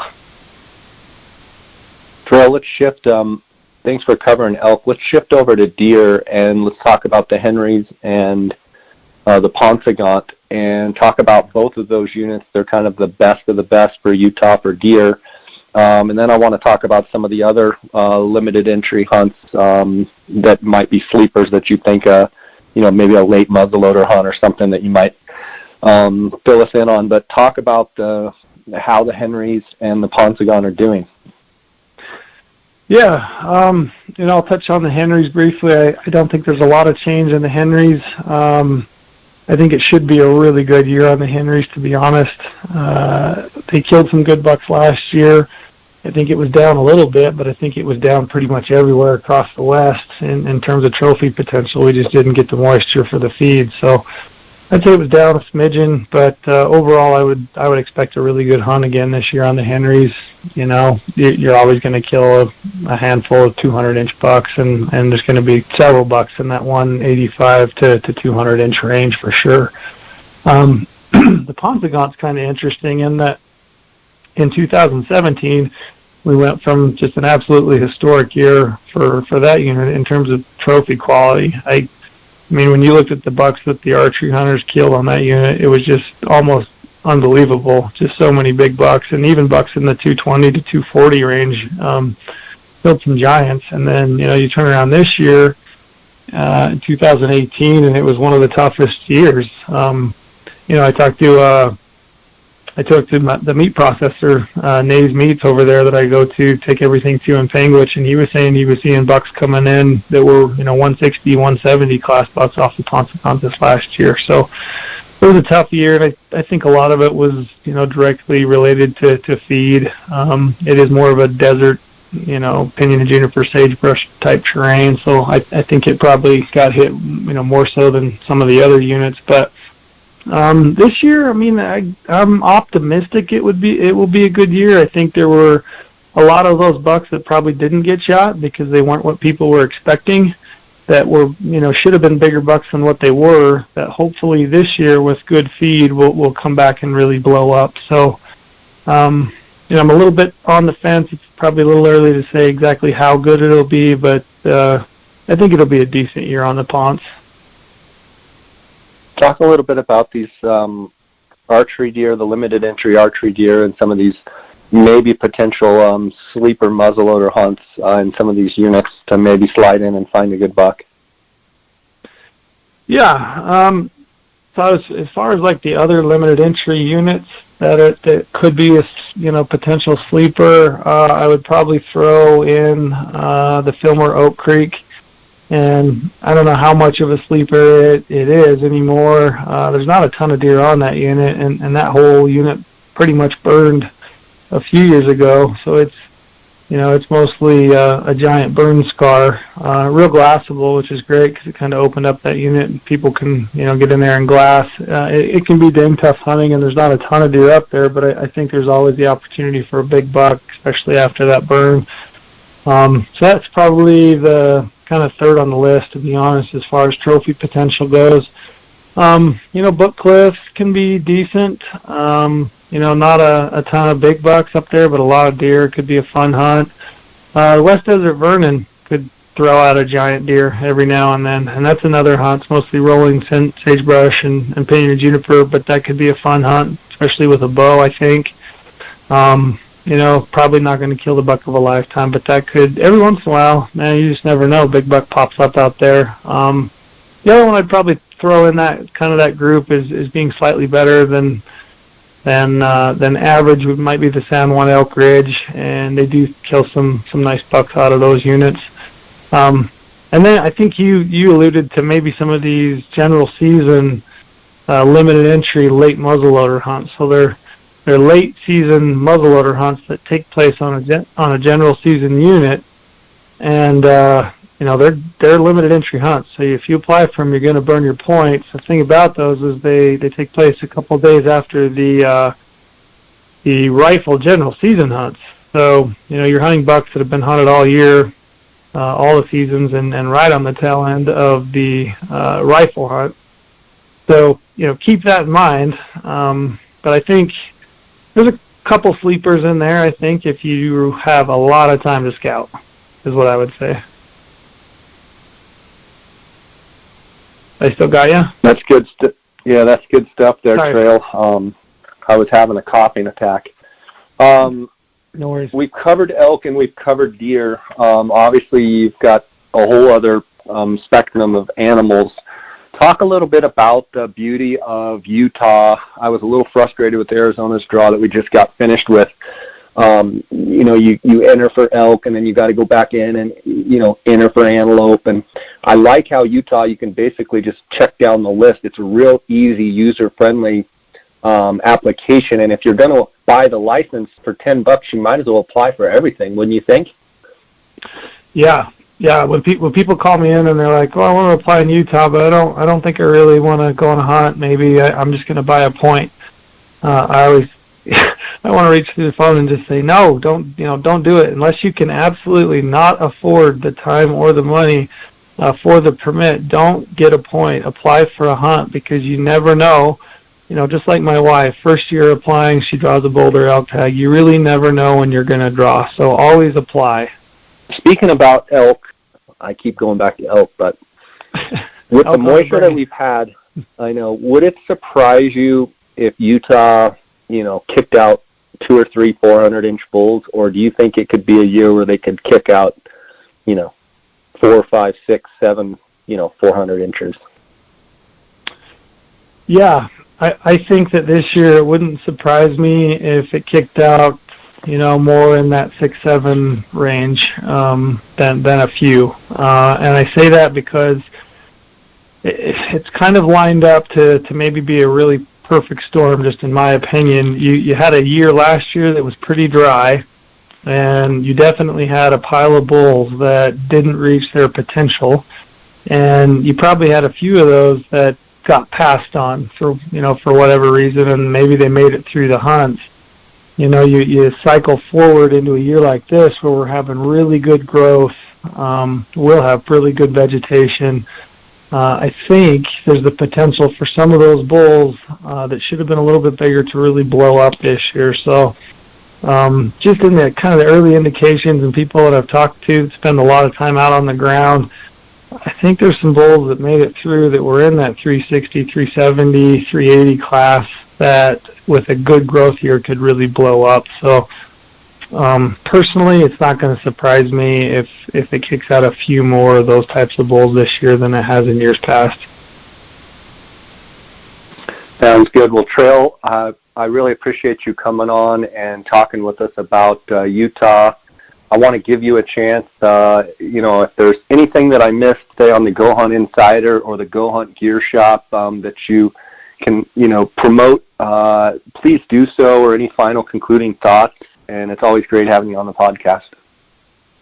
Terrell, let's shift. Thanks for covering elk. Let's shift over to deer, and let's talk about the Henrys and the Paunsaugunt, and talk about both of those units. They're kind of the best of the best for Utah for deer. And then I want to talk about some of the other limited entry hunts that might be sleepers that you think maybe a late muzzleloader hunt or something that you might fill us in on. But talk about how the Henrys and the Paunsaugunt are doing. Yeah, I'll touch on the Henrys briefly. I don't think there's a lot of change in the Henrys. I think it should be a really good year on the Henrys, to be honest. They killed some good bucks last year. I think it was down a little bit, but I think it was down pretty much everywhere across the West in terms of trophy potential. We just didn't get the moisture for the feed. So I'd say it was down a smidgen, but overall I would expect a really good hunt again this year on the Henrys. You're always going to kill a handful of 200-inch bucks, and there's going to be several bucks in that 185 to 200-inch range for sure. The Paunsaugunt's kind of interesting in that in 2017, we went from just an absolutely historic year for that unit in terms of trophy quality. I mean, when you looked at the bucks that the archery hunters killed on that unit, it was just almost unbelievable. Just so many big bucks, and even bucks in the 220 to 240 range killed some giants. And then, you turn around this year, in 2018, and it was one of the toughest years. I talked to the meat processor, Nays Meats over there that I go to, take everything to in Penguich, and he was saying he was seeing bucks coming in that were, 160, 170 class bucks off the Paunsaugunt this last year. So it was a tough year, and I think a lot of it was, directly related to feed. It is more of a desert, pinyon and juniper sagebrush type terrain, so I think it probably got hit, more so than some of the other units, but this year, I mean, I'm optimistic it will be a good year. I think there were a lot of those bucks that probably didn't get shot because they weren't what people were expecting, that were, should have been bigger bucks than what they were, that hopefully this year with good feed will come back and really blow up. So, I'm a little bit on the fence. It's probably a little early to say exactly how good it'll be, but I think it'll be a decent year on the Paunts. Talk a little bit about these archery deer, the limited entry archery deer, and some of these maybe potential sleeper muzzleloader hunts in some of these units to maybe slide in and find a good buck? Yeah. So as far as like the other limited entry units that could be a potential sleeper, I would probably throw in the Fillmore Oak Creek. And I don't know how much of a sleeper it is anymore. There's not a ton of deer on that unit, and that whole unit pretty much burned a few years ago. So it's mostly a giant burn scar, real glassable, which is great because it kind of opened up that unit and people can get in there and glass. It can be dang tough hunting, and there's not a ton of deer up there, but I think there's always the opportunity for a big buck, especially after that burn. So that's probably the kind of third on the list, to be honest, as far as trophy potential goes. Book cliffs can be decent. Not a ton of big bucks up there, but a lot of deer. Could be a fun hunt. West Desert Vernon could throw out a giant deer every now and then, and that's another hunt. It's mostly rolling sagebrush and pinyon and juniper, but that could be a fun hunt, especially with a bow, I think. Probably not going to kill the buck of a lifetime, but that could, every once in a while, man, you just never know. Big buck pops up out there. The other one I'd probably throw in that group is being slightly better than average. Might be the San Juan Elk Ridge, and they do kill some nice bucks out of those units. And then I think you alluded to maybe some of these general season limited entry late muzzleloader hunts. So they're late season muzzleloader hunts that take place on a general season unit, and they're limited entry hunts. So if you apply for them, you're going to burn your points. The thing about those is they take place a couple of days after the rifle general season hunts. So you're hunting bucks that have been hunted all year, all the seasons, and right on the tail end of the rifle hunt. So keep that in mind. But I think there's a couple sleepers in there, I think, if you have a lot of time to scout, is what I would say. I still got you? That's good. That's good stuff there, Sorry. Trail. I was having a coughing attack. No worries. We've covered elk and we've covered deer. Obviously, you've got a whole other spectrum of animals. Talk a little bit about the beauty of Utah. I was a little frustrated with Arizona's draw that we just got finished with. You enter for elk, and then you got to go back in and enter for antelope. And I like how Utah, you can basically just check down the list. It's a real easy, user-friendly application. And if you're going to buy the license for $10, you might as well apply for everything, wouldn't you think? Yeah. When people call me in and they're like, "Oh, I want to apply in Utah, but I don't think I really want to go on a hunt. Maybe I'm just going to buy a point." I always I want to reach through the phone and just say, "No, don't do it unless you can absolutely not afford the time or the money for the permit. Don't get a point. Apply for a hunt because you never know." Just like my wife, first year applying, she draws a Boulder elk tag. You really never know when you're going to draw, so always apply. Speaking about elk, I keep going back to elk, but with the moisture that we've had, I know, would it surprise you if Utah, kicked out 2 or 3 400-inch bulls, or do you think it could be a year where they could kick out, 4, 5, 6, 7, 400 inches? Yeah, I think that this year it wouldn't surprise me if it kicked out more in that 6-7 range than a few. And I say that because it's kind of lined up to maybe be a really perfect storm, just in my opinion. You had a year last year that was pretty dry, and you definitely had a pile of bulls that didn't reach their potential, and you probably had a few of those that got passed on for whatever reason, and maybe they made it through the hunts. You cycle forward into a year like this where we're having really good growth. We'll have really good vegetation. I think there's the potential for some of those bulls that should have been a little bit bigger to really blow up this year. So just in the kind of the early indications and people that I've talked to that spend a lot of time out on the ground, I think there's some bulls that made it through that were in that 360, 370, 380 class that with a good growth year could really blow up. So Personally, it's not going to surprise me if it kicks out a few more of those types of bulls this year than it has in years past. Sounds good. Well, Trail, I really appreciate you coming on and talking with us about Utah. I want to give you a chance, if there's anything that I missed, say on the Go Hunt Insider or the Go Hunt Gear Shop that you can, promote, please do so, or any final concluding thoughts. And it's always great having you on the podcast.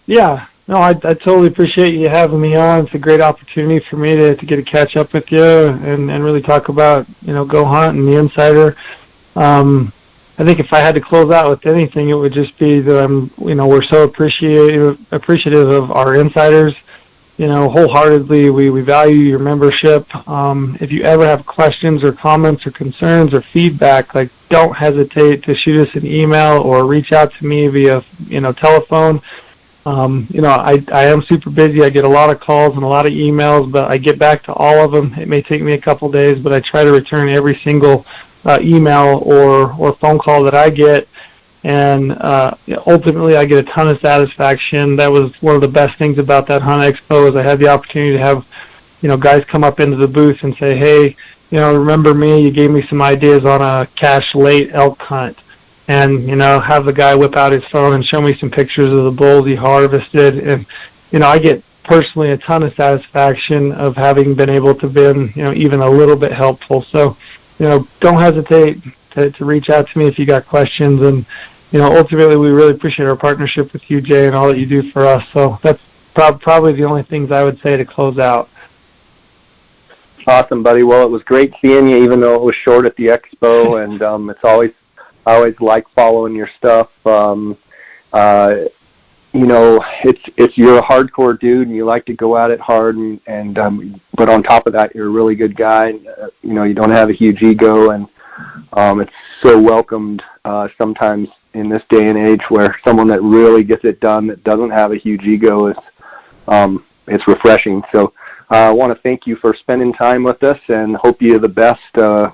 Yeah, no, I totally appreciate you having me on. It's a great opportunity for me to get to catch up with you and really talk about, Go Hunt and the Insider. I think if I had to close out with anything, it would just be that we're so appreciative of our insiders. Wholeheartedly, we value your membership. If you ever have questions or comments or concerns or feedback, don't hesitate to shoot us an email or reach out to me via, telephone. I am super busy. I get a lot of calls and a lot of emails, but I get back to all of them. It may take me a couple days, but I try to return every single email or phone call that I get. And ultimately, I get a ton of satisfaction. That was one of the best things about that Hunt Expo, is I had the opportunity to have, guys come up into the booth and say, hey, remember me? You gave me some ideas on a cache late elk hunt. And, have the guy whip out his phone and show me some pictures of the bulls he harvested. And, I get personally a ton of satisfaction of having been able to be, even a little bit helpful. So, don't hesitate to reach out to me if you got questions. And, ultimately, we really appreciate our partnership with you, Jay, and all that you do for us. So that's probably the only things I would say to close out. Awesome, buddy. Well, it was great seeing you, even though it was short at the expo, and I always like following your stuff. It's you're a hardcore dude, and you like to go at it hard, but on top of that, you're a really good guy. You don't have a huge ego, and it's so welcomed sometimes in this day and age, where someone that really gets it done, that doesn't have a huge ego, it's refreshing. So I want to thank you for spending time with us, and hope you the best.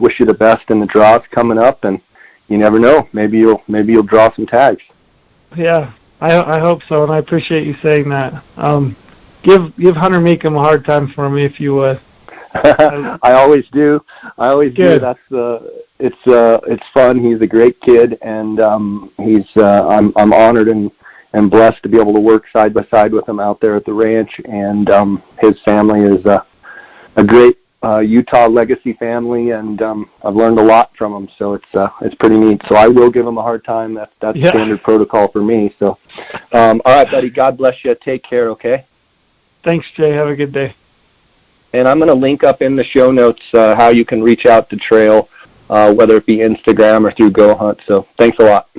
Wish you the best in the draws coming up, and you never know, maybe you'll draw some tags. Yeah, I hope so, and I appreciate you saying that. Give Hunter Meekum a hard time for me if you would. I always do. Do. It's fun. He's a great kid, and I'm honored and blessed to be able to work side by side with him out there at the ranch. And his family is a great Utah legacy family, and I've learned a lot from him. So it's pretty neat. So I will give him a hard time. That's standard protocol for me. So all right, buddy. God bless you. Take care. Okay. Thanks, Jay. Have a good day. And I'm going to link up in the show notes how you can reach out to Trail, whether it be Instagram or through Go Hunt. So thanks a lot.